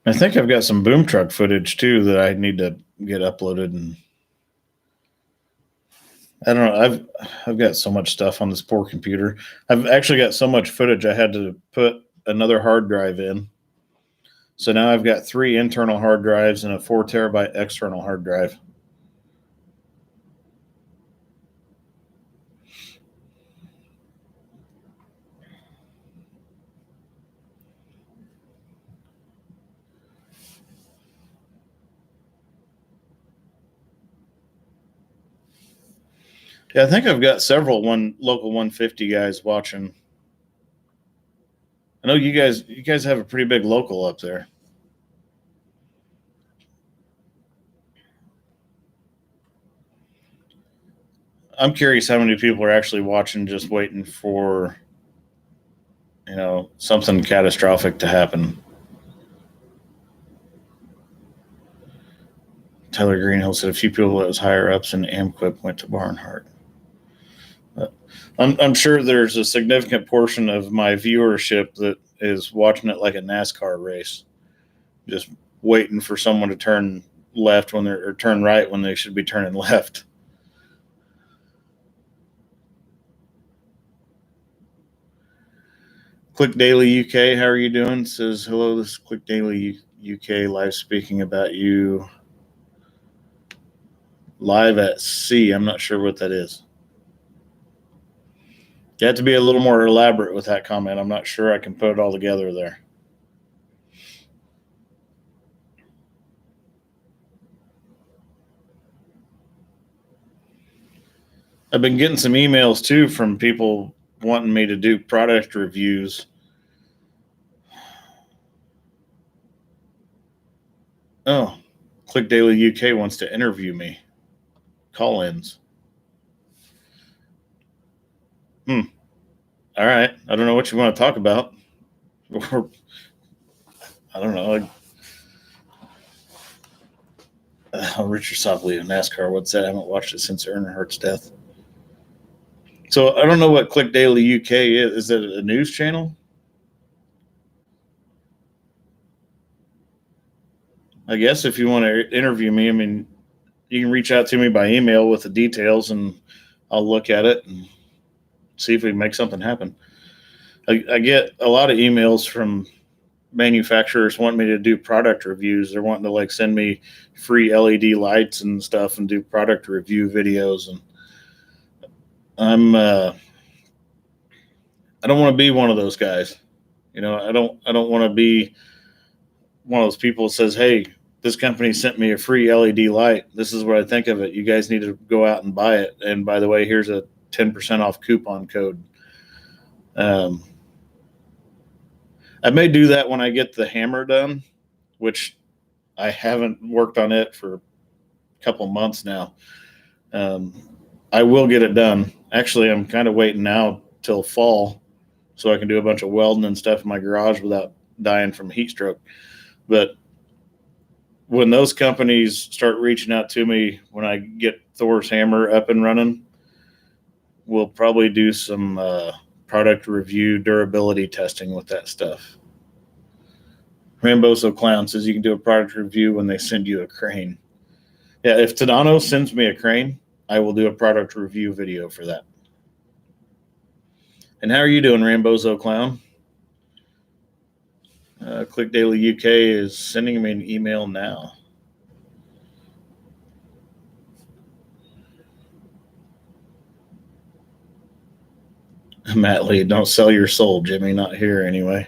Speaker 1: I think I've got some boom truck footage too that I need to get uploaded, and I don't know. I've got so much stuff on this poor computer. I've actually got so much footage I had to put another hard drive in. So now I've got 3 internal hard drives and a 4 terabyte external hard drive. Yeah, I think I've got several local 150 guys watching. I know you guys have a pretty big local up there. I'm curious how many people are actually watching, just waiting for something catastrophic to happen. Tyler Greenhill said a few people that was higher ups in Amquip went to Barnhart. But I'm sure there's a significant portion of my viewership that is watching it like a NASCAR race, just waiting for someone to turn left or turn right when they should be turning left. Click Daily UK, how are you doing? Says hello. This is Click Daily UK live speaking about you live at sea. I'm not sure what that is. You have to be a little more elaborate with that comment. I'm not sure I can put it all together there. I've been getting some emails too from people wanting me to do product reviews. Oh, Click Daily UK wants to interview me. Call-ins. All right. I don't know what you want to talk about. I don't know. Richard Sopley of NASCAR. What's that? I haven't watched it since Earnhardt's death. So I don't know what Click Daily UK is. Is it a news channel? I guess if you want to interview me, I mean, you can reach out to me by email with the details, and I'll look at it and see if we can make something happen. I get a lot of emails from manufacturers wanting me to do product reviews. They're wanting to send me free LED lights and stuff and do product review videos. And I don't want to be one of those guys. I don't want to be one of those people that says, "Hey, this company sent me a free LED light. This is what I think of it. You guys need to go out and buy it. And by the way, here's a 10% off coupon code. I may do that when I get the hammer done, which I haven't worked on it for a couple months now. I will get it done. Actually, I'm kind of waiting now till fall so I can do a bunch of welding and stuff in my garage without dying from heat stroke. But when those companies start reaching out to me when I get Thor's hammer up and running, we'll probably do some product review durability testing with that stuff. Rambozo Clown says you can do a product review when they send you a crane. Yeah, if Tadano sends me a crane, I will do a product review video for that. And how are you doing, Rambozo Clown? Click Daily UK is sending me an email now. Matt Lee, don't sell your soul, Jimmy. Not here anyway.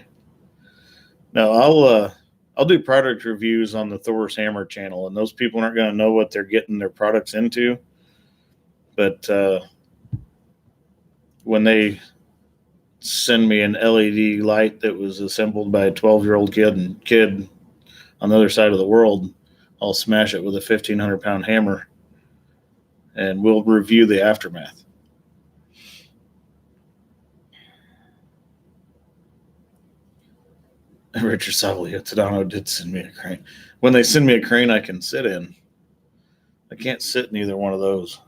Speaker 1: No, I'll do product reviews on the Thor's Hammer channel, and those people aren't going to know what they're getting their products into. But when they send me an LED light that was assembled by a 12-year-old kid on the other side of the world, I'll smash it with a 1,500-pound hammer, and we'll review the aftermath. Richard Savlia, Tadano did send me a crane. When they send me a crane I can sit in, I can't sit in either one of those.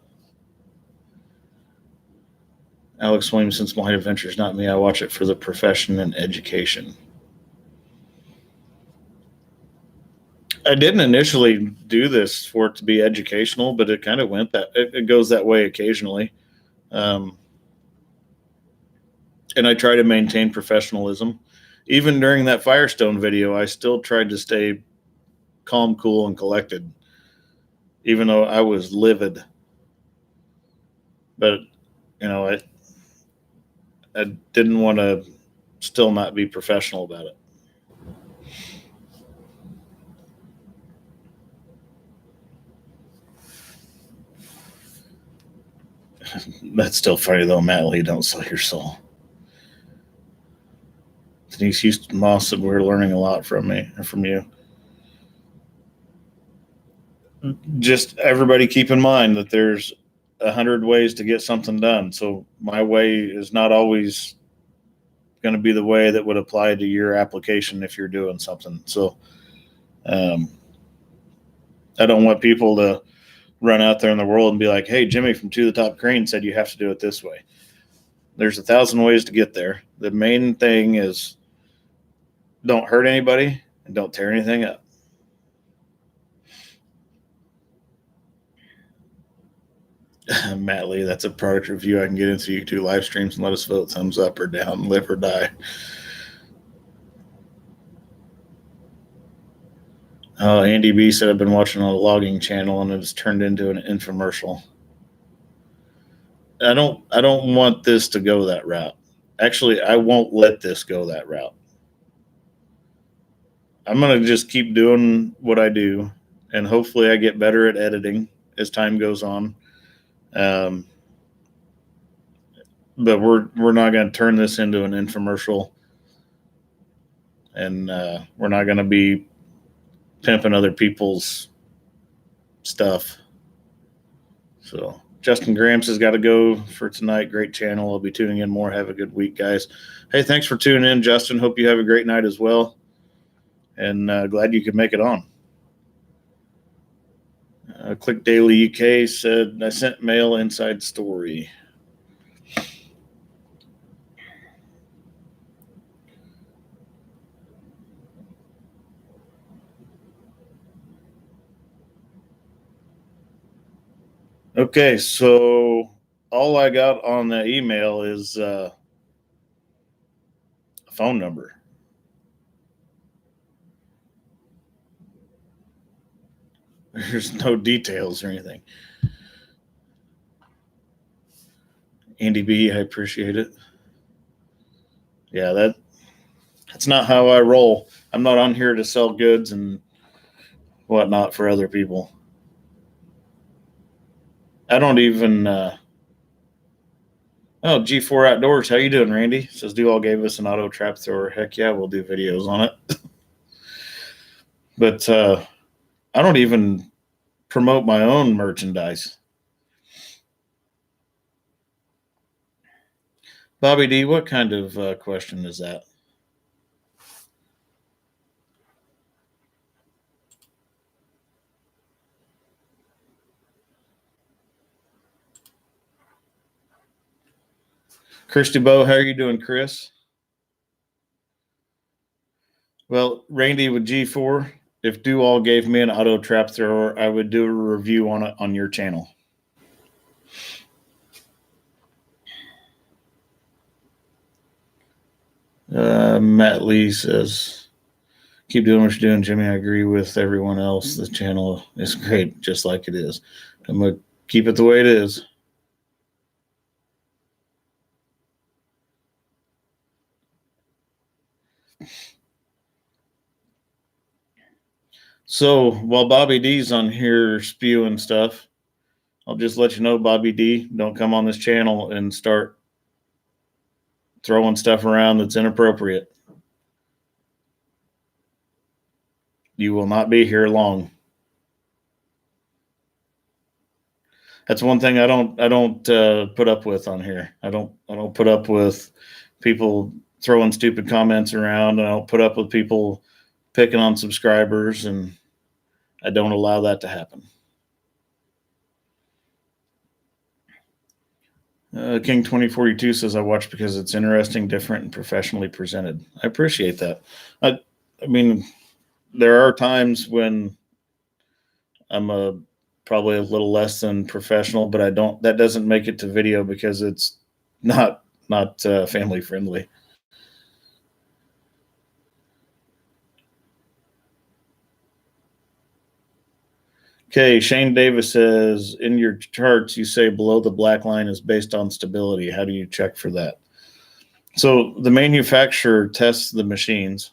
Speaker 1: Alex Williamson, Small Adventures, not me. I watch it for the profession and education. I didn't initially do this for it to be educational, but it kind of went that it goes that way occasionally. And I try to maintain professionalism. Even during that Firestone video, I still tried to stay calm, cool, and collected, even though I was livid. But, I didn't want to still not be professional about it. That's still funny, though, Matt Lee, don't sell your soul. Denise Houston Moss said we're learning a lot from you. Just everybody keep in mind that there's 100 ways to get something done. So my way is not always going to be the way that would apply to your application if you're doing something. So I don't want people to run out there in the world and be like, hey, Jimmy from To the Top Crane said you have to do it this way. There's 1,000 ways to get there. The main thing is don't hurt anybody and don't tear anything up. Matt Lee, that's a product review I can get into. You can do live streams and let us vote thumbs up or down, live or die. Oh, Andy B said I've been watching on a logging channel and it's turned into an infomercial. I don't want this to go that route. Actually, I won't let this go that route. I'm going to just keep doing what I do, and hopefully I get better at editing as time goes on. But we're not going to turn this into an infomercial, and we're not going to be pimping other people's stuff. So Justin Grams has got to go for tonight. Great channel. I'll be tuning in more. Have a good week, guys. Hey, thanks for tuning in, Justin. Hope you have a great night as well, and glad you could make it on. Click Daily UK said, I sent mail inside story. Okay, so all I got on the email is a phone number. There's no details or anything. Andy B, I appreciate it. Yeah, that's not how I roll. I'm not on here to sell goods and whatnot for other people. I don't even. Oh, G4 Outdoors, how you doing, Randy? Says Dual gave us an auto trap thrower. Heck yeah, we'll do videos on it. But I don't even promote my own merchandise. Bobby D, what kind of question is that? Christy Bow, how are you doing, Chris? Well, Randy with G4, if Dual gave me an auto trap thrower, I would do a review on it on your channel. Matt Lee says, keep doing what you're doing, Jimmy. I agree with everyone else. The channel is great, just like it is. I'm going to keep it the way it is. So while Bobby D's on here spewing stuff, I'll just let you know, Bobby D, don't come on this channel and start throwing stuff around that's inappropriate. You will not be here long. That's one thing I don't put up with on here. I don't put up with people throwing stupid comments around. I don't put up with people picking on subscribers, and I don't allow that to happen. King 2042 says, I watch because it's interesting, different, and professionally presented. I appreciate that. I mean, there are times when I'm probably a little less than professional, but that doesn't make it to video because it's not family friendly. Okay, Shane Davis says, in your charts, you say below the black line is based on stability. How do you check for that? So the manufacturer tests the machines,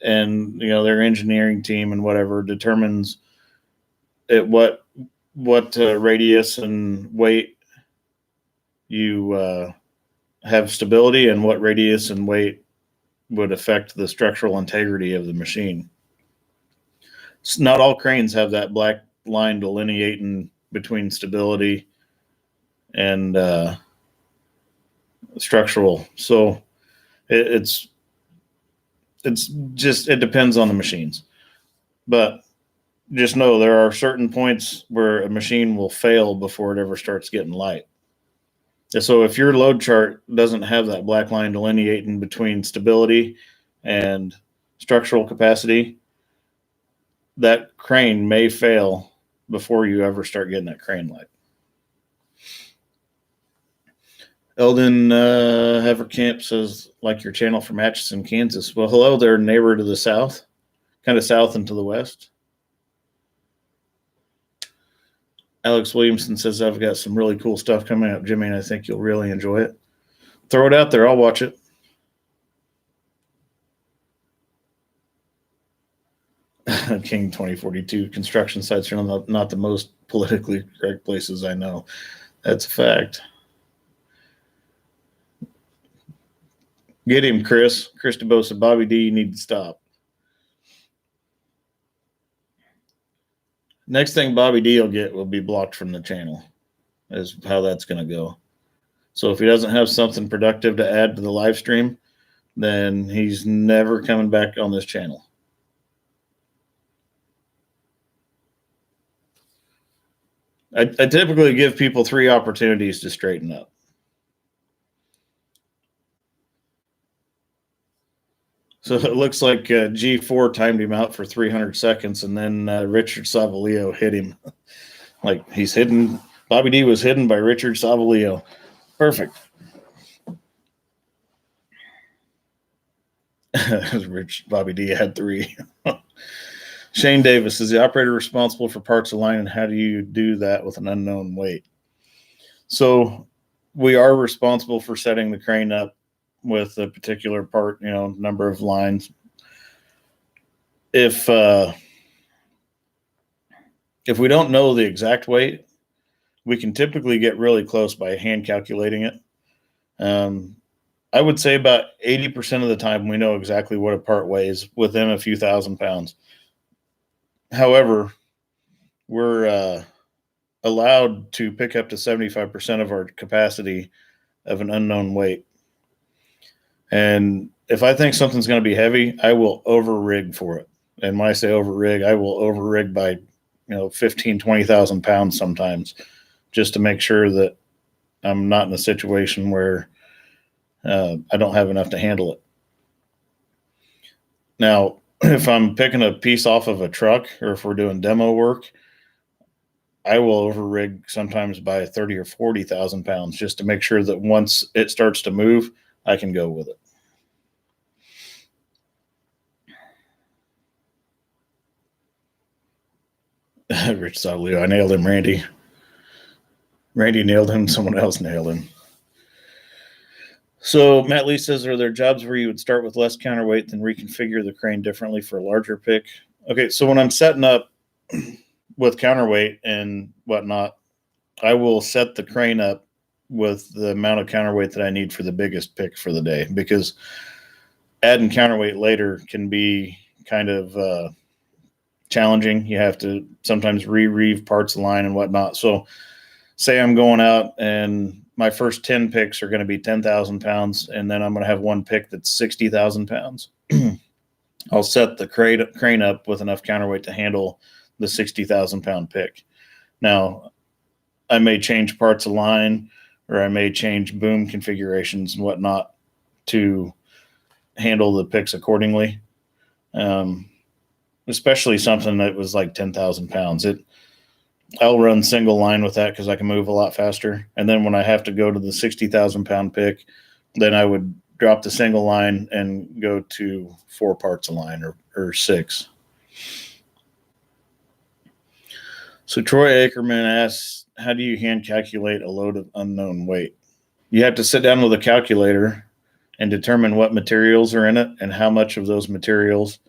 Speaker 1: and their engineering team and whatever determines at what radius and weight you have stability, and what radius and weight would affect the structural integrity of the machine. Not all cranes have that black line delineating between stability and structural. So it depends on the machines. But just know there are certain points where a machine will fail before it ever starts getting light. So if your load chart doesn't have that black line delineating between stability and structural capacity, that crane may fail before you ever start getting that crane light. Eldon Haverkamp says, like your channel from Atchison, Kansas. Well, hello there, neighbor to the south, kind of south and to the west. Alex Williamson says, I've got some really cool stuff coming up, Jimmy, and I think you'll really enjoy it. Throw it out there. I'll watch it. King 2042, construction sites are not the most politically correct places I know. That's a fact. Get him, Chris. Chris DeBose said, Bobby D, you need to stop. Next thing Bobby D will get will be blocked from the channel, is how that's going to go. So if he doesn't have something productive to add to the live stream, then he's never coming back on this channel. I typically give people 3 opportunities to straighten up. So it looks like G4 timed him out for 300 seconds, and then Richard Savalio hit him. Like he's hidden. Bobby D was hidden by Richard Savalio. Perfect. Rich Bobby D had 3. Shane Davis, is the operator responsible for parts align, and how do you do that with an unknown weight? So we are responsible for setting the crane up with a particular part, number of lines. If If we don't know the exact weight, we can typically get really close by hand calculating it. I would say about 80% of the time we know exactly what a part weighs within a few thousand pounds. However, we're allowed to pick up to 75% of our capacity of an unknown weight. And if I think something's going to be heavy, I will over rig for it. And when I say over rig, I will over rig by 15, 20,000 pounds sometimes, just to make sure that I'm not in a situation where I don't have enough to handle it. Now, if I'm picking a piece off of a truck, or if we're doing demo work, I will over rig sometimes by 30 or 40,000 pounds, just to make sure that once it starts to move, I can go with it. Rich saw Leo. I nailed him, Randy. Randy nailed him. Someone else nailed him. So Matt Lee says, are there jobs where you would start with less counterweight, then reconfigure the crane differently for a larger pick? Okay, so when I'm setting up with counterweight and whatnot, I will set the crane up with the amount of counterweight that I need for the biggest pick for the day, because adding counterweight later can be kind of challenging. You have to sometimes re-reeve parts of the line and whatnot. So say I'm going out and my first 10 picks are going to be 10,000 pounds, and then I'm going to have one pick that's 60,000 pounds. I'll set the crane up with enough counterweight to handle the 60,000 pound pick. Now, I may change parts of line, or I may change boom configurations and whatnot to handle the picks accordingly. Especially something that was like 10,000 pounds. I'll run single line with that because I can move a lot faster. And then when I have to go to the 60,000 pound pick, then I would drop the single line and go to 4 parts of line, or 6. So Troy Ackerman asks, how do you hand calculate a load of unknown weight? You have to sit down with a calculator and determine what materials are in it and how much of those materials,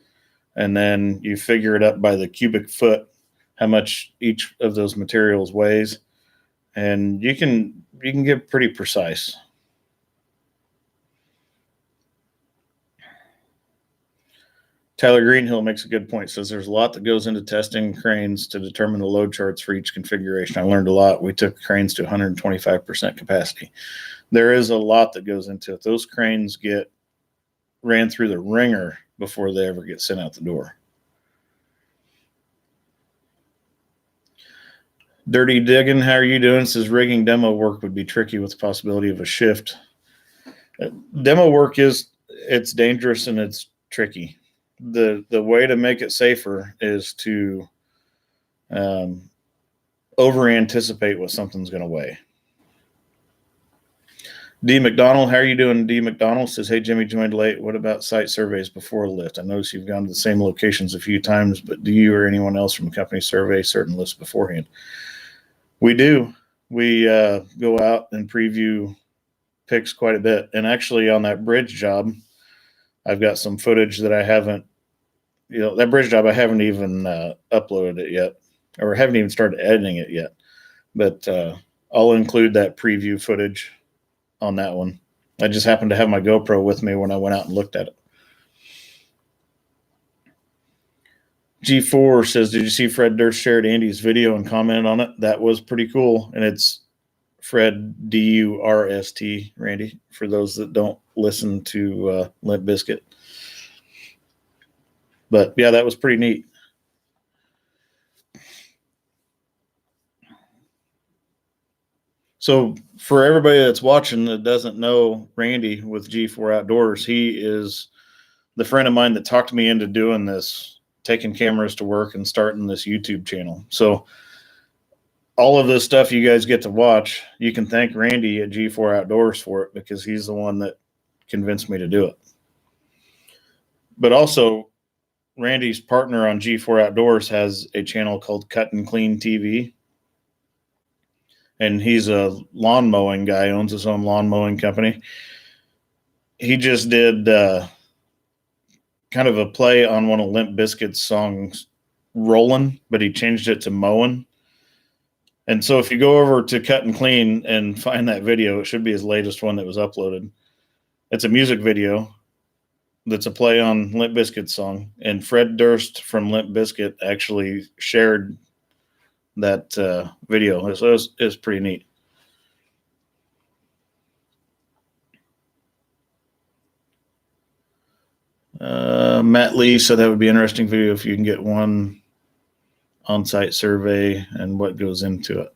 Speaker 1: and then you figure it up by the cubic foot, how much each of those materials weighs, and you can get pretty precise. Tyler Greenhill makes a good point. Says there's a lot that goes into testing cranes to determine the load charts for each configuration. I learned a lot. We took cranes to 125% capacity. There is a lot that goes into it. Those cranes get ran through the ringer before they ever get sent out the door. Dirty Diggin', how are you doing? Says rigging demo work would be tricky with the possibility of a shift. Demo work it's dangerous and it's tricky. The way to make it safer is to over anticipate what something's going to weigh. D. McDonald, how are you doing? D. McDonald says, hey, Jimmy joined late. What about site surveys before a lift? I notice you've gone to the same locations a few times, but do you or anyone else from the company survey certain lists beforehand? We do. We go out and preview picks quite a bit. And actually on that bridge job, I've got some footage that I haven't, that bridge job, I haven't even uploaded it yet, or haven't even started editing it yet. But I'll include that preview footage on that one. I just happened to have my GoPro with me when I went out and looked at it. G4 says, did you see Fred Durst shared Andy's video and commented on it? That was pretty cool. And it's Fred Durst, Randy, for those that don't listen to Limp Bizkit. But yeah, that was pretty neat. So for everybody that's watching that doesn't know Randy with G4 Outdoors, he is the friend of mine that talked me into doing this, taking cameras to work and starting this YouTube channel. So all of this stuff you guys get to watch, you can thank Randy at G4 Outdoors for it, because he's the one that convinced me to do it. But also, Randy's partner on G4 Outdoors has a channel called Cut and Clean TV. And he's a lawn mowing guy, owns his own lawn mowing company. He just did kind of a play on one of Limp Bizkit's songs rolling, but he changed it to mowing. And so if you go over to Cut and Clean and find that video, it should be his latest one that was uploaded. It's a music video that's a play on Limp Bizkit's song. And Fred Durst from Limp Bizkit actually shared that video. So it was pretty neat. Matt Lee said that would be an interesting video if you can get one on-site survey and what goes into it.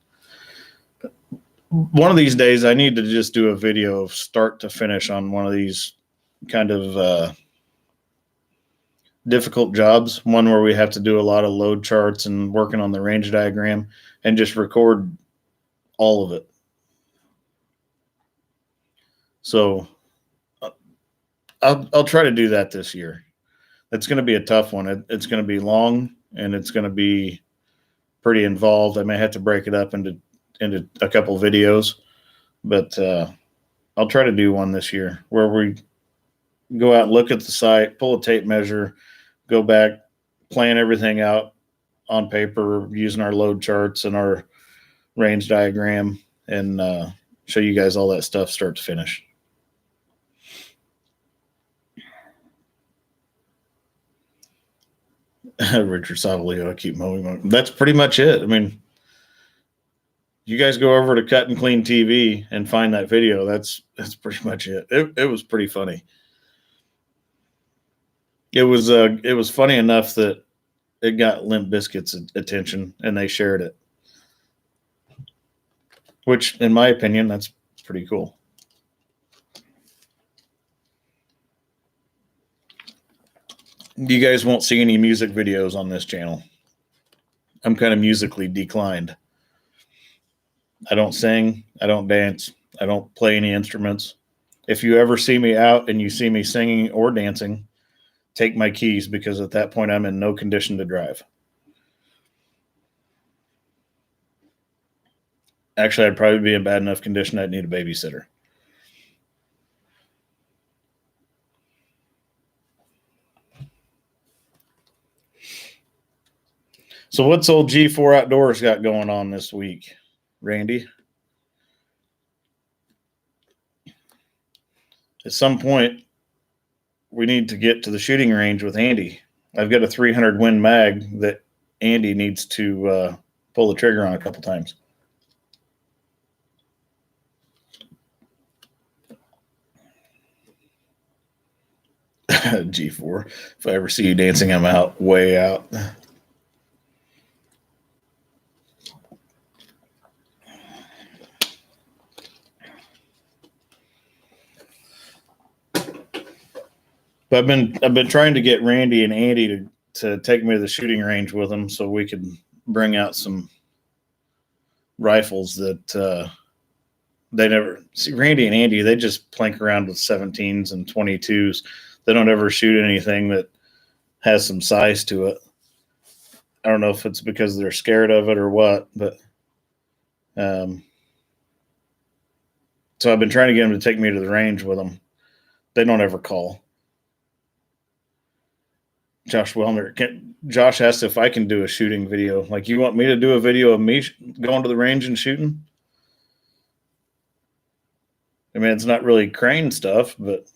Speaker 1: One of these days, I need to just do a video of start to finish on one of these kind of difficult jobs. One where we have to do a lot of load charts and working on the range diagram and just record all of it. So I'll try to do that this year. It's going to be a tough one. It's going to be long and it's going to be pretty involved. I may have to break it up into a couple videos, but I'll try to do one this year where we go out, look at the site, pull a tape measure, go back, plan everything out on paper using our load charts and our range diagram, and show you guys all that stuff start to finish. Richard Savalio, I keep mowing. That's pretty much it. I mean, you guys go over to Cut and Clean TV and find that video. That's pretty much it. It was pretty funny. It was funny enough that it got Limp Bizkit's attention and they shared it, which, in my opinion, that's pretty cool. You guys won't see any music videos on this channel. I'm kind of musically declined. I don't sing. I don't dance. I don't play any instruments. If you ever see me out and you see me singing or dancing, take my keys, because at that point I'm in no condition to drive. Actually, I'd probably be in bad enough condition I'd need a babysitter. So what's old G4 Outdoors got going on this week, Randy? At some point, we need to get to the shooting range with Andy. I've got a 300 Win mag that Andy needs to pull the trigger on a couple times. G4. If I ever see you dancing, I'm out, way out. But I've been trying to get Randy and Andy to take me to the shooting range with them so we could bring out some rifles that they never see. Randy and Andy, they just plank around with 17s and 22s. They don't ever shoot anything that has some size to it. I don't know if it's because they're scared of it or what, but so I've been trying to get them to take me to the range with them. They don't ever call. Josh Wellner. Josh asked if I can do a shooting video. Like, you want me to do a video of me going to the range and shooting? I mean, it's not really crane stuff, but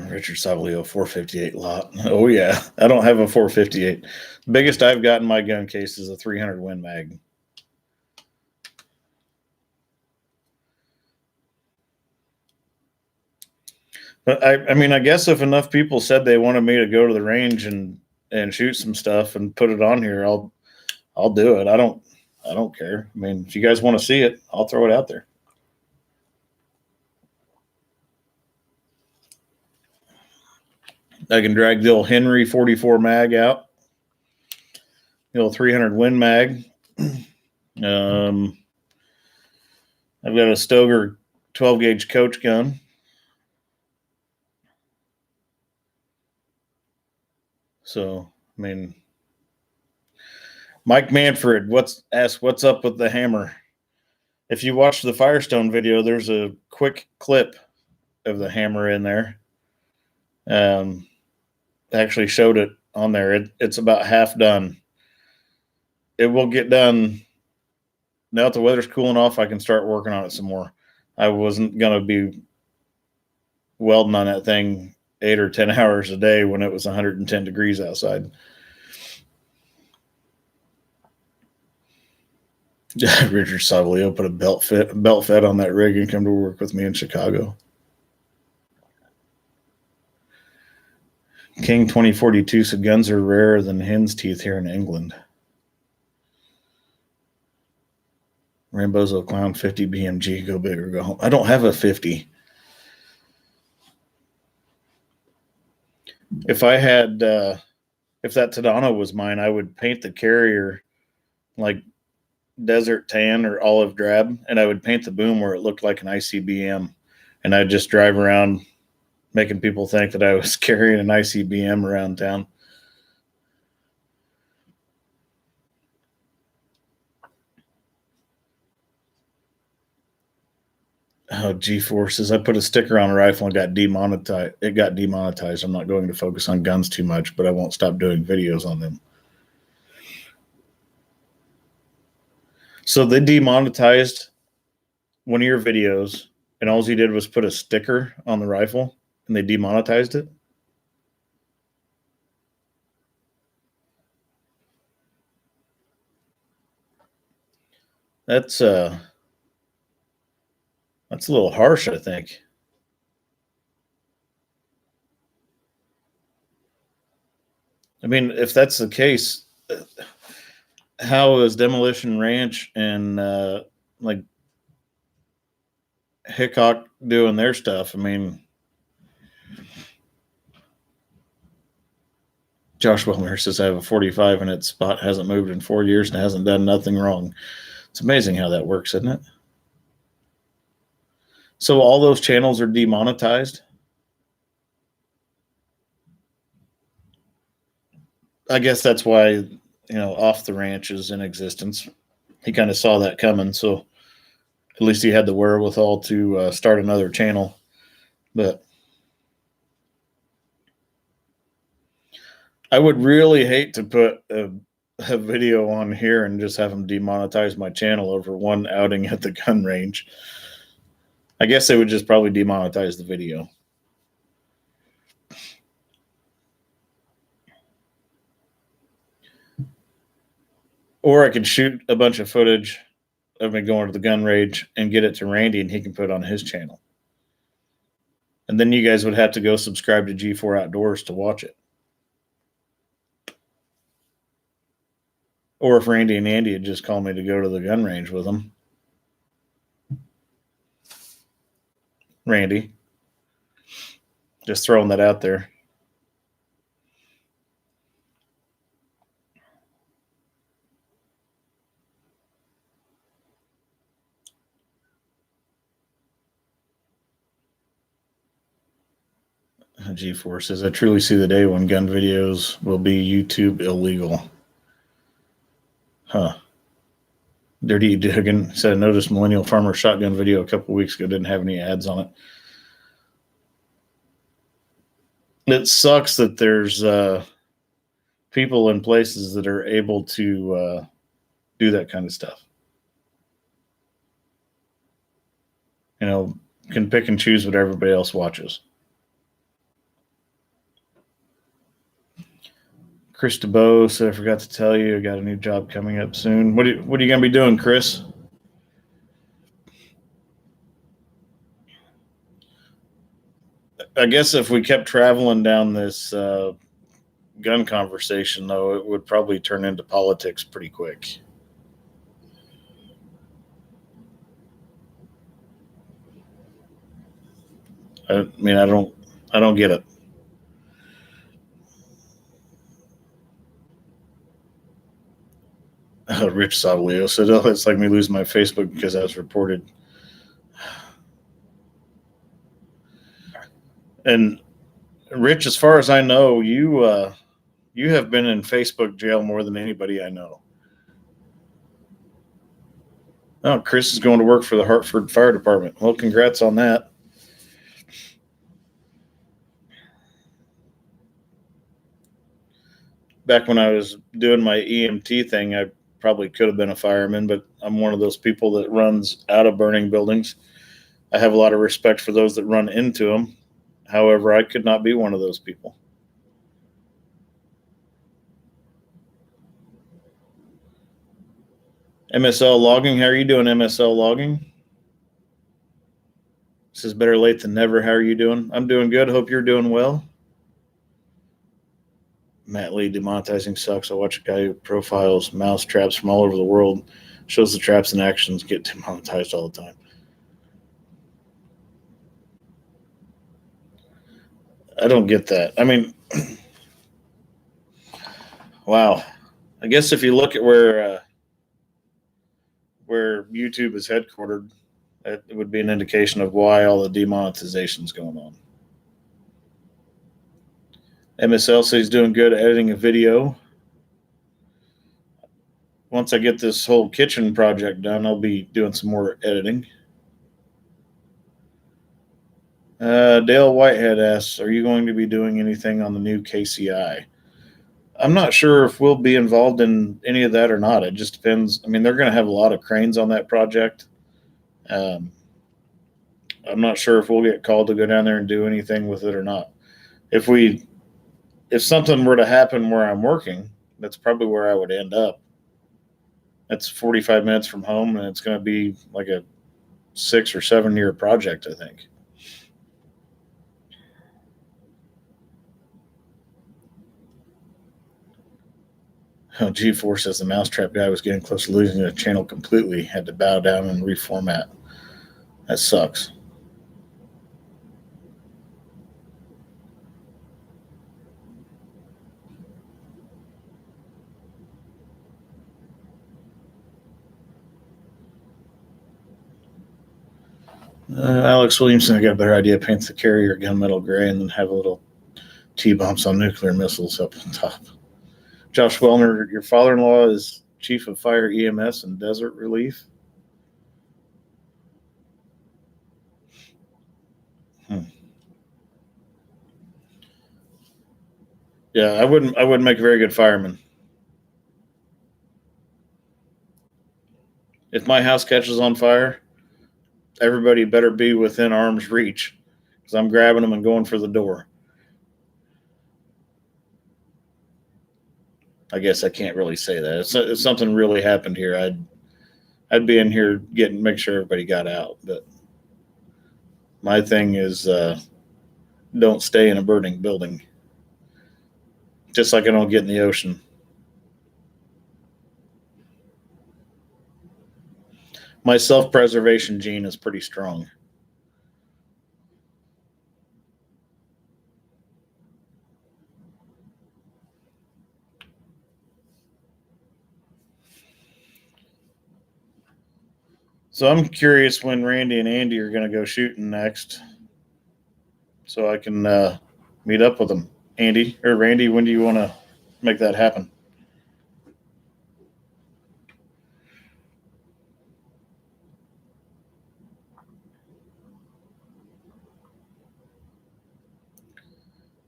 Speaker 1: Richard Savalio, 458 lot. Oh, yeah. I don't have a 458. The biggest I've got in my gun case is a 300 Win mag. But I mean, I guess if enough people said they wanted me to go to the range and shoot some stuff and put it on here, I'll do it. I don't care. I mean, if you guys want to see it, I'll throw it out there. I can drag the old Henry 44 mag out, the old 300 Win mag. I've got a Stoger 12 gauge coach gun. So, I mean, Mike Manfred, what's up with the hammer? If you watch the Firestone video, there's a quick clip of the hammer in there. actually showed it on there. It's about half done. It will get done. Now that the weather's cooling off, I can start working on it some more. I wasn't going to be welding on that thing 8 or 10 hours a day when it was 110 degrees outside. Richard Savalio put a belt fed on that rig and come to work with me in Chicago. King 2042 said guns are rarer than hen's teeth here in England. Rambozo Clown 50 BMG, go big or go home. I don't have a 50. If I had, if that Tadano was mine, I would paint the carrier like desert tan or olive drab, and I would paint the boom where it looked like an ICBM, and I'd just drive around making people think that I was carrying an ICBM around town. Oh, G-forces. I put a sticker on a rifle and got demonetized. It got demonetized. I'm not going to focus on guns too much, but I won't stop doing videos on them. So they demonetized one of your videos, and all you did was put a sticker on the rifle, and they demonetized it? That's a little harsh, I think. I mean, if that's the case, how is Demolition Ranch and like Hickok doing their stuff? I mean, Josh Wilmer says I have a 45 and its spot hasn't moved in 4 years and hasn't done nothing wrong. It's amazing how that works, isn't it? So all those channels are demonetized? I guess that's why, Off the Ranch is in existence. He kind of saw that coming, so at least he had the wherewithal to start another channel. But I would really hate to put a video on here and just have them demonetize my channel over one outing at the gun range. I guess they would just probably demonetize the video. Or I could shoot a bunch of footage of me going to the gun range and get it to Randy, and he can put it on his channel. And then you guys would have to go subscribe to G4 Outdoors to watch it. Or if Randy and Andy had just called me to go to the gun range with them. Randy. Just throwing that out there. G4 says, I truly see the day when gun videos will be YouTube illegal. Huh. Dirty Duggan said, I noticed Millennial Farmer shotgun video a couple weeks ago didn't have any ads on it. It sucks that there's people in places that are able to do that kind of stuff. Can pick and choose what everybody else watches. Chris DeBow said, I forgot to tell you, I got a new job coming up soon. What are you going to be doing, Chris? I guess if we kept traveling down this gun conversation, though, it would probably turn into politics pretty quick. I mean, I don't get it. Rich Savalio said, oh, it's like me losing my Facebook because I was reported. And Rich, as far as I know, you have been in Facebook jail more than anybody I know. Oh, Chris is going to work for the Hartford Fire Department. Well, congrats on that. back when I was doing my EMT thing, I probably could have been a fireman, but I'm one of those people that runs out of burning buildings. I have a lot of respect for those that run into them. However, I could not be one of those people. MSL logging, how are you doing, MSL logging? This is better late than never. How are you doing? I'm doing good. Hope you're doing well. Matt Lee, demonetizing sucks. I watch a guy who profiles mouse traps from all over the world, shows the traps and actions, get demonetized all the time. I don't get that. I mean, wow. I guess if you look at where YouTube is headquartered, that would be an indication of why all the demonetization is going on. MSL says he's doing good at editing a video. Once I get this whole kitchen project done, I'll be doing some more editing. Dale Whitehead asks, are you going to be doing anything on the new KCI? I'm not sure if we'll be involved in any of that or not. It just depends. I mean, they're going to have a lot of cranes on that project. I'm not sure if we'll get called to go down there and do anything with it or not. If something were to happen where I'm working, that's probably where I would end up. That's 45 minutes from home, and it's going to be like a 6 or 7 year project, I think. Oh, G4 says the mousetrap guy was getting close to losing the channel completely, had to bow down and reformat. That sucks. Alex Williamson, I got a better idea. Paint the carrier gunmetal gray and then have a little T-bumps on nuclear missiles up on top. Josh Wellner, your father-in-law is chief of fire EMS and desert relief. Yeah, I wouldn't make a very good fireman. If my house catches on fire, everybody better be within arm's reach because I'm grabbing them and going for the door. I guess I can't really say that. If something really happened here, I'd be in here make sure everybody got out. But my thing is don't stay in a burning building. Just like I don't get in the ocean. My self-preservation gene is pretty strong. So I'm curious when Randy and Andy are going to go shooting next, so I can meet up with them. Andy or Randy, when do you want to make that happen?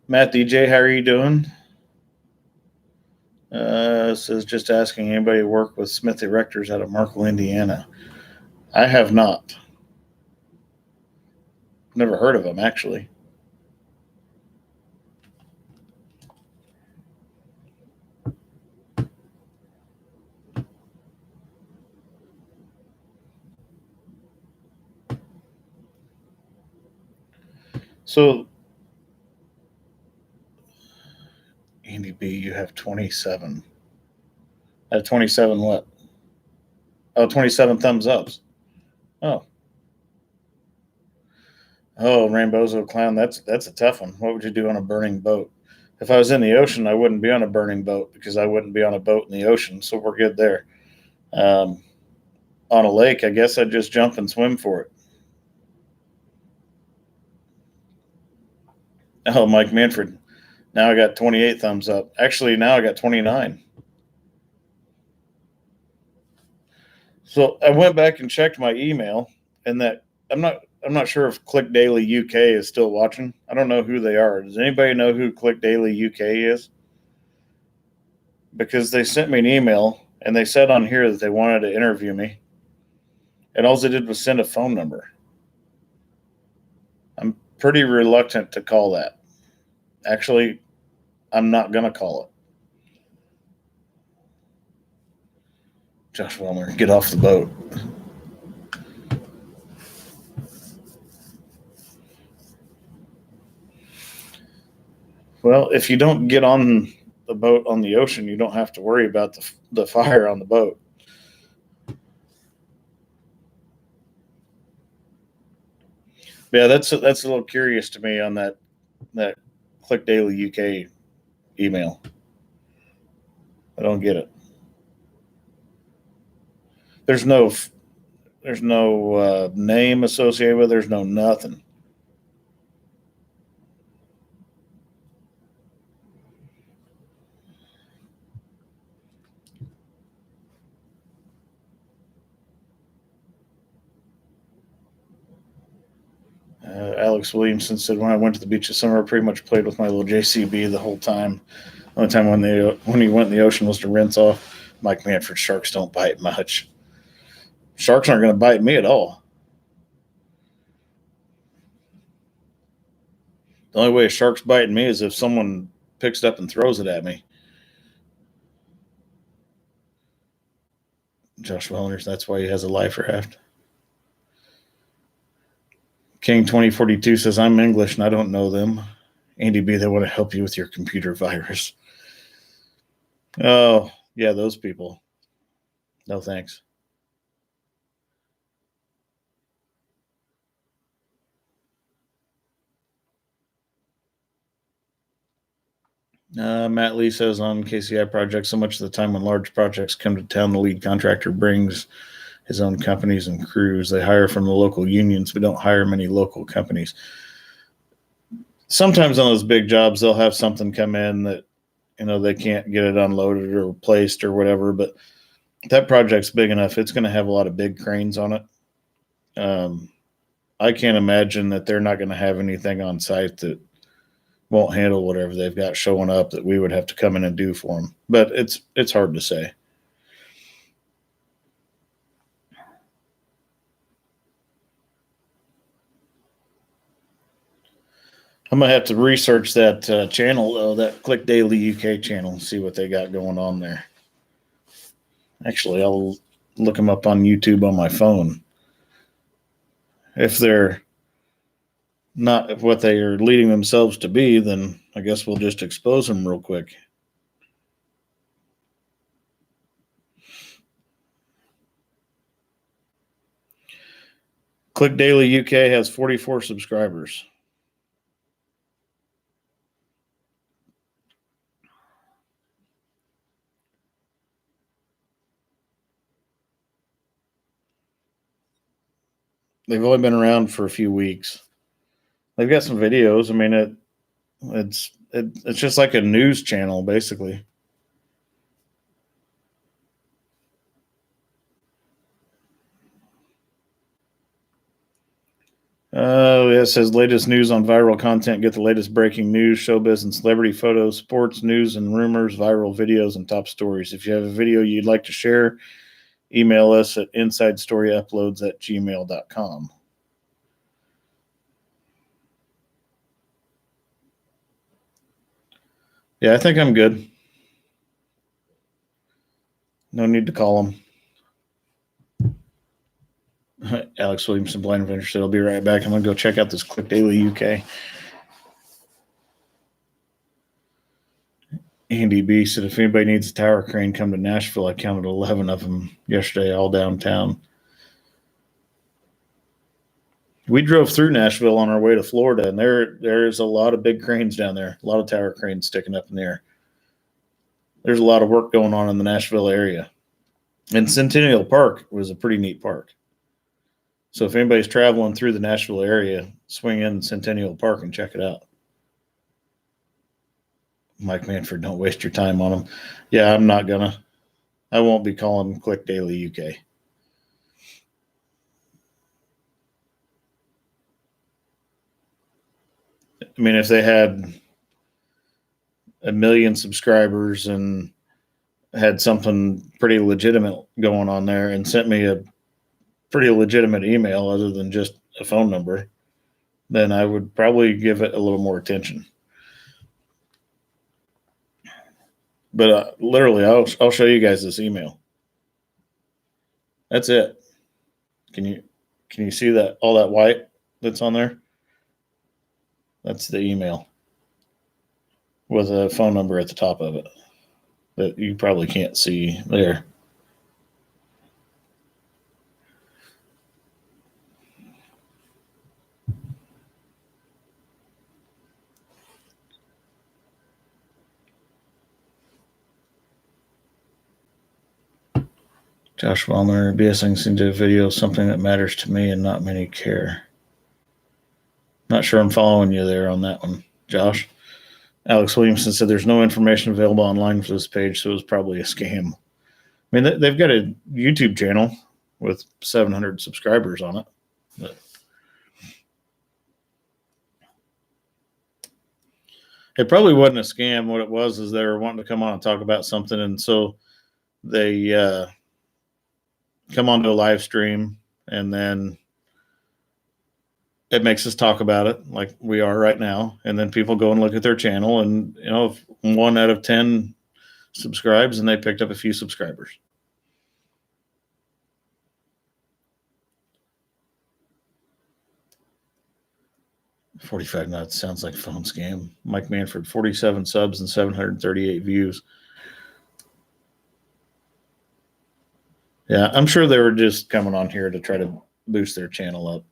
Speaker 1: Matt DJ, how are you doing? Says just asking anybody to work with Smith Erectors out of Markle, Indiana. I have not. Never heard of them, actually. So, Andy B, you have 27. I have 27 what? Oh, 27 thumbs ups. Oh. Oh, Rainbowzo Clown, that's a tough one. What would you do on a burning boat? If I was in the ocean, I wouldn't be on a burning boat because I wouldn't be on a boat in the ocean, so we're good there. On a lake, I guess I'd just jump and swim for it. Oh, Mike Manfred. Now I got 28 thumbs up. Actually, now I got 29. So I went back and checked my email, and that I'm not sure if Click Daily UK is still watching. I don't know who they are. Does anybody know who Click Daily UK is? because they sent me an email and they said on here that they wanted to interview me. And all they did was send a phone number. I'm pretty reluctant to call that. Actually, I'm not going to call it. Josh Wellner, get off the boat. Well, if you don't get on the boat on the ocean, you don't have to worry about the fire on the boat. Yeah, that's a little curious to me on that Click Daily UK email. I don't get it. There's no name associated with it. There's no nothing. Alex Williamson said, when I went to the beach this summer, I pretty much played with my little JCB the whole time. The only time when he went in the ocean was to rinse off. Mike Manford, sharks don't bite much. Sharks aren't going to bite me at all. The only way a shark's biting me is if someone picks it up and throws it at me. Josh Wellners, that's why he has a life raft. King 2042 says, I'm English and I don't know them. Andy B, they want to help you with your computer virus. Oh, yeah, those people. No thanks. Matt Lee says on KCI projects, so much of the time when large projects come to town, the lead contractor brings his own companies and crews. They hire from the local unions, but don't hire many local companies. Sometimes on those big jobs, they'll have something come in that, they can't get it unloaded or placed or whatever, but that project's big enough. It's going to have a lot of big cranes on it. I can't imagine that they're not going to have anything on site that won't handle whatever they've got showing up that we would have to come in and do for them. But it's hard to say. I'm going to have to research that channel, though, that Click Daily UK channel, and see what they got going on there. Actually, I'll look them up on YouTube on my phone. If they're not what they are leading themselves to be, then I guess we'll just expose them real quick. Click Daily UK has 44 subscribers. They've only been around for a few weeks. They've got some videos. I mean, it's just like a news channel, basically. It says latest news on viral content. Get the latest breaking news, showbiz, and celebrity photos, sports, news, and rumors, viral videos, and top stories. If you have a video you'd like to share, email us at insidestoryuploads@gmail.com. Yeah, I think I'm good. No need to call them. Alex Williamson, Blind Adventure said, I'll be right back. I'm going to go check out this Click Daily UK. Andy B said, if anybody needs a tower crane, come to Nashville. I counted 11 of them yesterday, all downtown. We drove through Nashville on our way to Florida, and there's a lot of big cranes down there, a lot of tower cranes sticking up in the air. There's a lot of work going on in the Nashville area. And Centennial Park was a pretty neat park. So if anybody's traveling through the Nashville area, swing in Centennial Park and check it out. Mike Manford, don't waste your time on them. Yeah, I'm not going to. I won't be calling Click Daily UK. I mean, if they had 1 million subscribers and had something pretty legitimate going on there and sent me a pretty legitimate email other than just a phone number, then I would probably give it a little more attention. But literally, I'll show you guys this email. That's it. Can you see that, all that white that's on there? That's the email with a phone number at the top of it that you probably can't see there. Josh Wallner, BSing seems to video something that matters to me and not many care. Not sure I'm following you there on that one, Josh. Alex Williamson said there's no information available online for this page, so it was probably a scam. I mean, they've got a YouTube channel with 700 subscribers on it. But it probably wasn't a scam. What it was is they were wanting to come on and talk about something, and so they come onto a live stream, and then it makes us talk about it like we are right now. And then people go and look at their channel, and if 1 out of 10 subscribes, and they picked up a few subscribers. $45 nuts sounds like a phone scam. Mike Manford, 47 subs and 738 views. Yeah, I'm sure they were just coming on here to try to boost their channel up.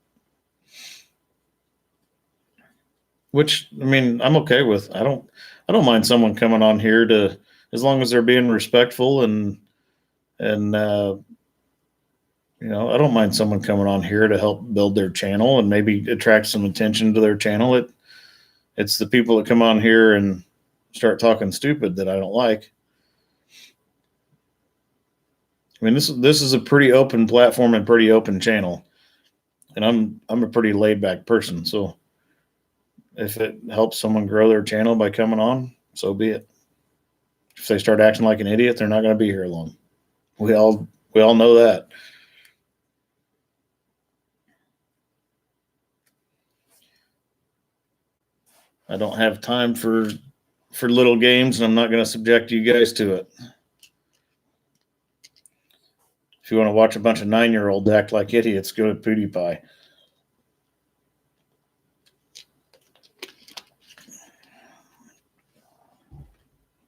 Speaker 1: Which, I mean, I'm okay with. I don't mind someone coming on here to, as long as they're being respectful and I don't mind someone coming on here to help build their channel and maybe attract some attention to their channel. It's the people that come on here and start talking stupid that I don't like. I mean, this is a pretty open platform and pretty open channel, and I'm a pretty laid back person. So if it helps someone grow their channel by coming on, so be it. If they start acting like an idiot, they're not going to be here long. We all know that. I don't have time for little games, and I'm not going to subject you guys to it. If you want to watch a bunch of 9-year-olds act like idiots, go to PewDiePie.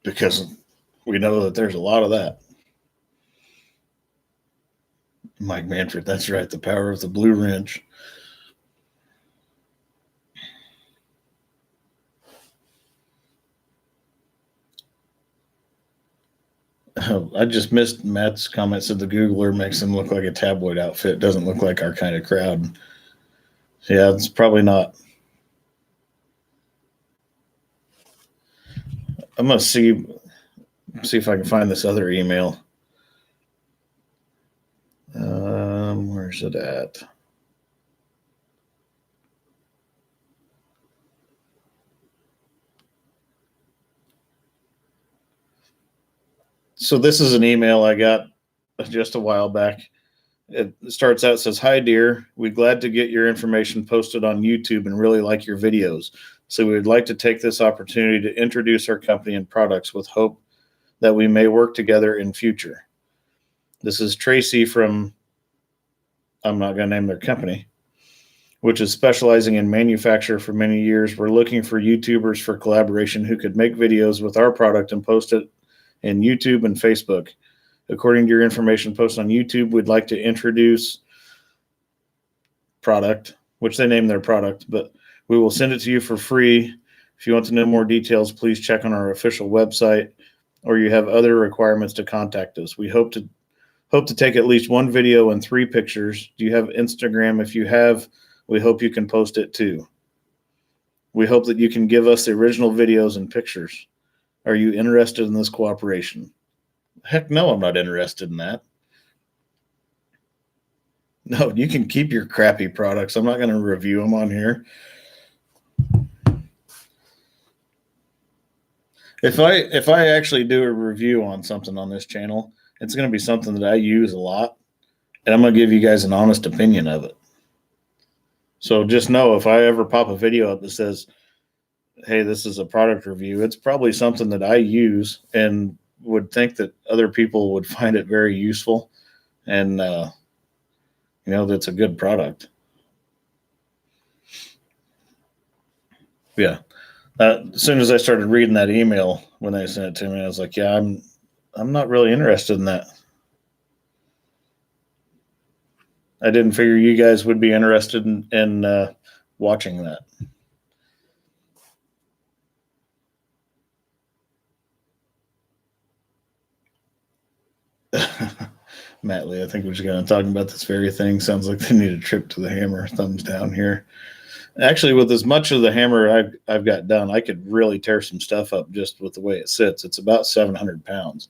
Speaker 1: Because we know that there's a lot of that. Mike Manford, that's right, the power of the blue wrench. I just missed Matt's comment. Said the Googler makes him look like a tabloid outfit. Doesn't look like our kind of crowd. Yeah, it's probably not. I'm going to see if I can find this other email. Where's it at? So this is an email I got just a while back. It starts out, says, "Hi, dear. We're glad to get your information posted on YouTube and really like your videos. So we would like to take this opportunity to introduce our company and products with hope that we may work together in future. This is Tracy from," I'm not going to name their company, "which is specializing in manufacture for many years. We're looking for YouTubers for collaboration who could make videos with our product and post it in YouTube and Facebook. According to your information posted on YouTube, we'd like to introduce product," which they name their product, "but we will send it to you for free. If you want to know more details, please check on our official website, or you have other requirements to contact us. We hope to take at least one video and 3 pictures. Do you have Instagram? If you have, we hope you can post it too. We hope that you can give us the original videos and pictures. Are you interested in this cooperation?" Heck no, I'm not interested in that. No, you can keep your crappy products. I'm not going to review them on here. If I actually do a review on something on this channel, it's going to be something that I use a lot, and I'm going to give you guys an honest opinion of it. So just know if I ever pop a video up that says, hey, this is a product review, it's probably something that I use and would think that other people would find it very useful, and that's a good product. Yeah. As soon as I started reading that email when they sent it to me, I was like, yeah, I'm not really interested in that. I didn't figure you guys would be interested in watching that. Matt Lee, I think we're just going to talk about this very thing. Sounds like they need a trip to the hammer. Thumbs down here. Actually, with as much of the hammer I've got done, I could really tear some stuff up just with the way it sits. It's about 700 pounds.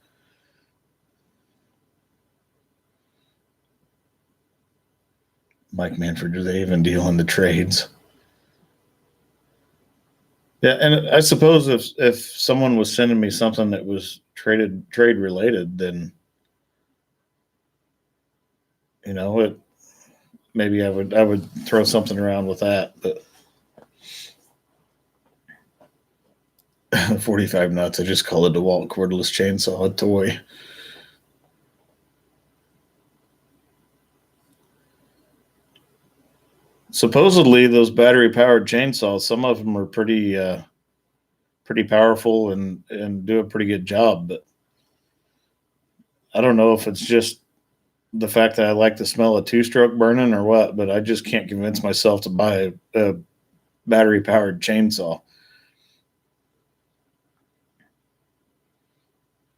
Speaker 1: Mike Manford, do they even deal in the trades? Yeah, and I suppose if someone was sending me something that was trade related, then maybe I would throw something around with that. But 45 nuts, I just call it a DeWalt cordless chainsaw, a toy. Supposedly, those battery-powered chainsaws, some of them are pretty powerful and do a pretty good job. But I don't know if it's just the fact that I like the smell of two-stroke burning or what, but I just can't convince myself to buy a battery-powered chainsaw.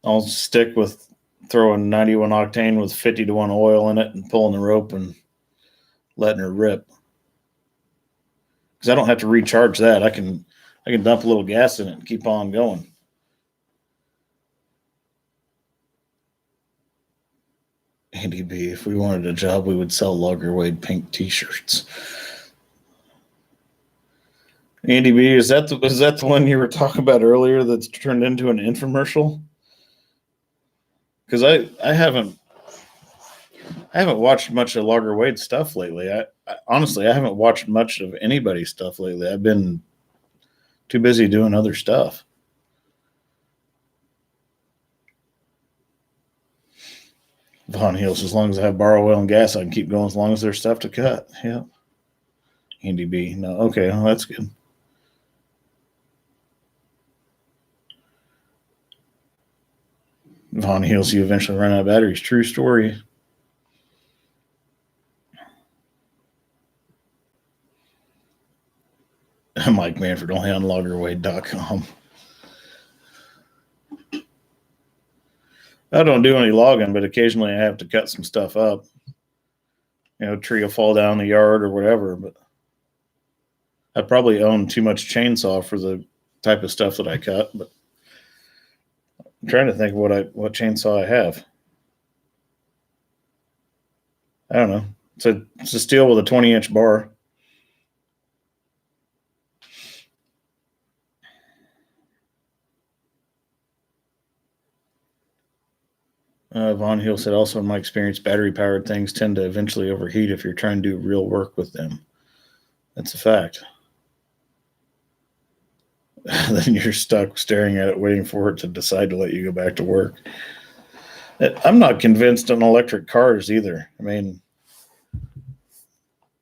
Speaker 1: I'll stick with throwing 91 octane with 50-to-1 oil in it and pulling the rope and letting her rip. Because I don't have to recharge that. I can dump a little gas in it and keep on going. Andy B, if we wanted a job, we would sell Logger Wade pink T-shirts. Andy B, is that the one you were talking about earlier that's turned into an infomercial? Because I haven't watched much of Logger Wade stuff lately. I honestly haven't watched much of anybody's stuff lately. I've been too busy doing other stuff. Von Heels, as long as I have borrow oil and gas, I can keep going as long as there's stuff to cut. Yeah. Andy B, no, okay, well, that's good. Von Heels, you eventually run out of batteries. True story. Mike Manford, only on loggerwade.com. I don't do any logging, but occasionally I have to cut some stuff up. A tree will fall down the yard or whatever, but I probably own too much chainsaw for the type of stuff that I cut, but I'm trying to think what chainsaw I have. I don't know. It's a steel with a 20-inch bar. Von Hill said, also in my experience, battery-powered things tend to eventually overheat if you're trying to do real work with them. That's a fact. Then you're stuck staring at it, waiting for it to decide to let you go back to work. I'm not convinced on electric cars either. I mean,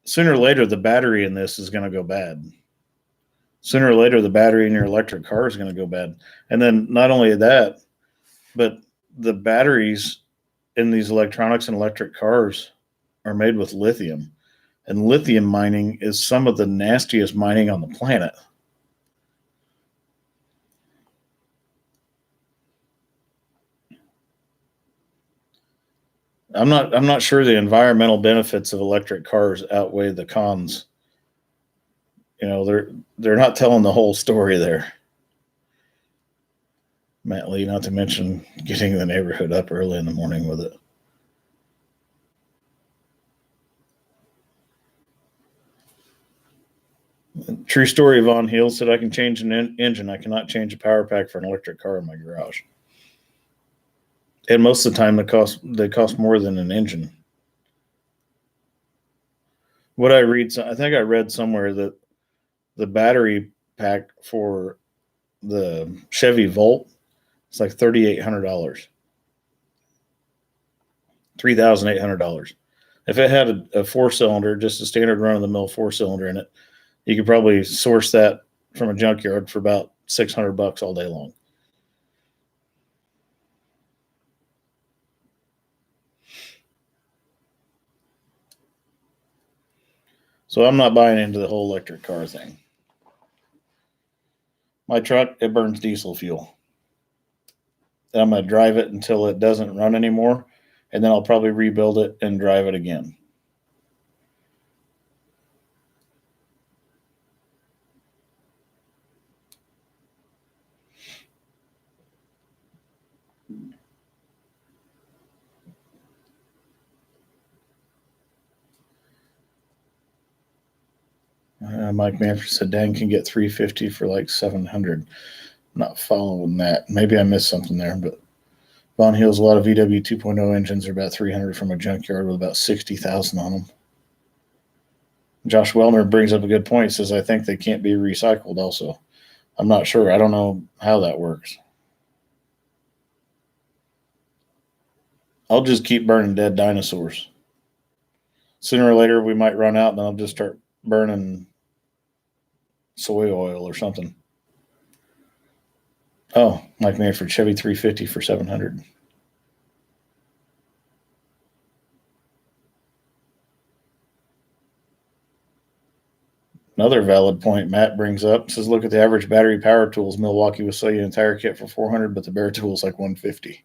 Speaker 1: sooner or later, the battery in this is going to go bad. Sooner or later, the battery in your electric car is going to go bad. And then not only that, but the batteries in these electronics and electric cars are made with lithium. And lithium mining is some of the nastiest mining on the planet. I'm not sure the environmental benefits of electric cars outweigh the cons. They're not telling the whole story there. Matt Lee, not to mention getting the neighborhood up early in the morning with it. True story. Von Hill said I can change an engine. I cannot change a power pack for an electric car in my garage. And most of the time, they cost more than an engine. What I read, I think I read somewhere that the battery pack for the Chevy Volt is like $3,800, $3,800. If it had a 4-cylinder, just a standard run-of-the-mill 4-cylinder in it, you could probably source that from a junkyard for about $600 all day long. So I'm not buying into the whole electric car thing. My truck, it burns diesel fuel. And I'm going to drive it until it doesn't run anymore, and then I'll probably rebuild it and drive it again. Mike Manfred said Dan can get 350 for like 700. I'm not following that. Maybe I missed something there, but Von Hill's a lot of VW 2.0 engines are about 300 from a junkyard with about 60,000 on them. Josh Wellner brings up a good point. He says, I think they can't be recycled also. I'm not sure. I don't know how that works. I'll just keep burning dead dinosaurs. Sooner or later, we might run out, and then I'll just start burning soy oil or something. Oh, Mike Manfred, Chevy 350 for 700. Another valid point Matt brings up says, look at the average battery power tools. Milwaukee will sell you an entire kit for 400, but the bare tool's like 150.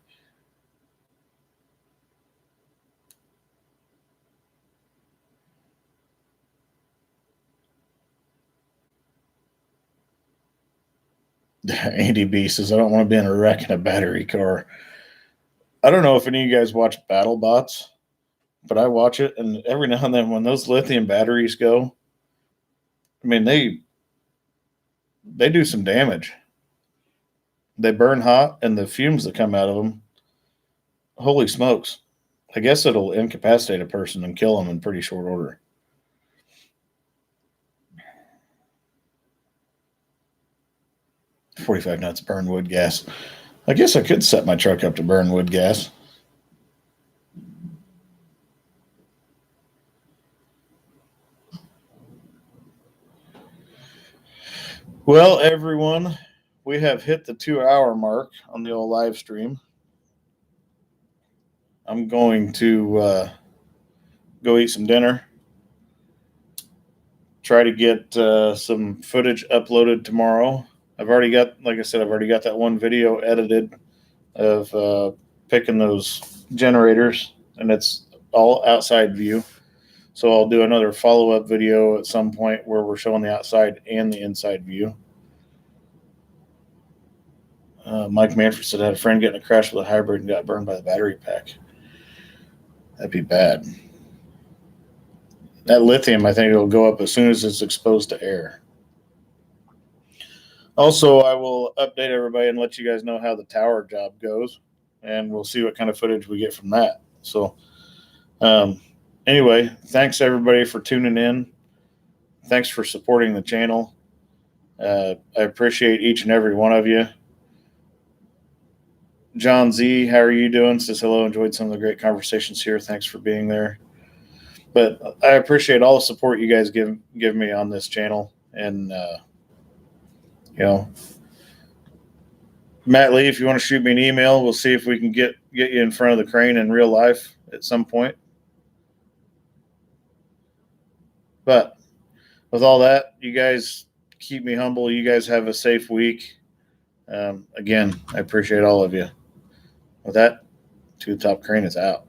Speaker 1: Andy B says, I don't want to be in a wreck in a battery car. I don't know if any of you guys watch BattleBots, but I watch it, and every now and then when those lithium batteries go, I mean, they do some damage. They burn hot, and the fumes that come out of them, holy smokes. I guess it'll incapacitate a person and kill them in pretty short order. $45 nuts burn wood gas. I guess I could set my truck up to burn wood gas. Well, everyone, we have hit the 2-hour mark on the old live stream. I'm going to go eat some dinner. Try to get some footage uploaded tomorrow. I've already got that one video edited of picking those generators, and it's all outside view. So I'll do another follow-up video at some point where we're showing the outside and the inside view. Mike Manfred said I had a friend get in a crash with a hybrid and got burned by the battery pack. That'd be bad. That lithium, I think it'll go up as soon as it's exposed to air. Also, I will update everybody and let you guys know how the tower job goes, and we'll see what kind of footage we get from that. So, anyway, thanks everybody for tuning in. Thanks for supporting the channel. I appreciate each and every one of you. John Z, how are you doing? Says hello, enjoyed some of the great conversations here. Thanks for being there. But I appreciate all the support you guys give me on this channel. And, Matt Lee, if you want to shoot me an email, we'll see if we can get you in front of the crane in real life at some point. But with all that, you guys keep me humble. You guys have a safe week. Again, I appreciate all of you. With that, To the Top Crane is out.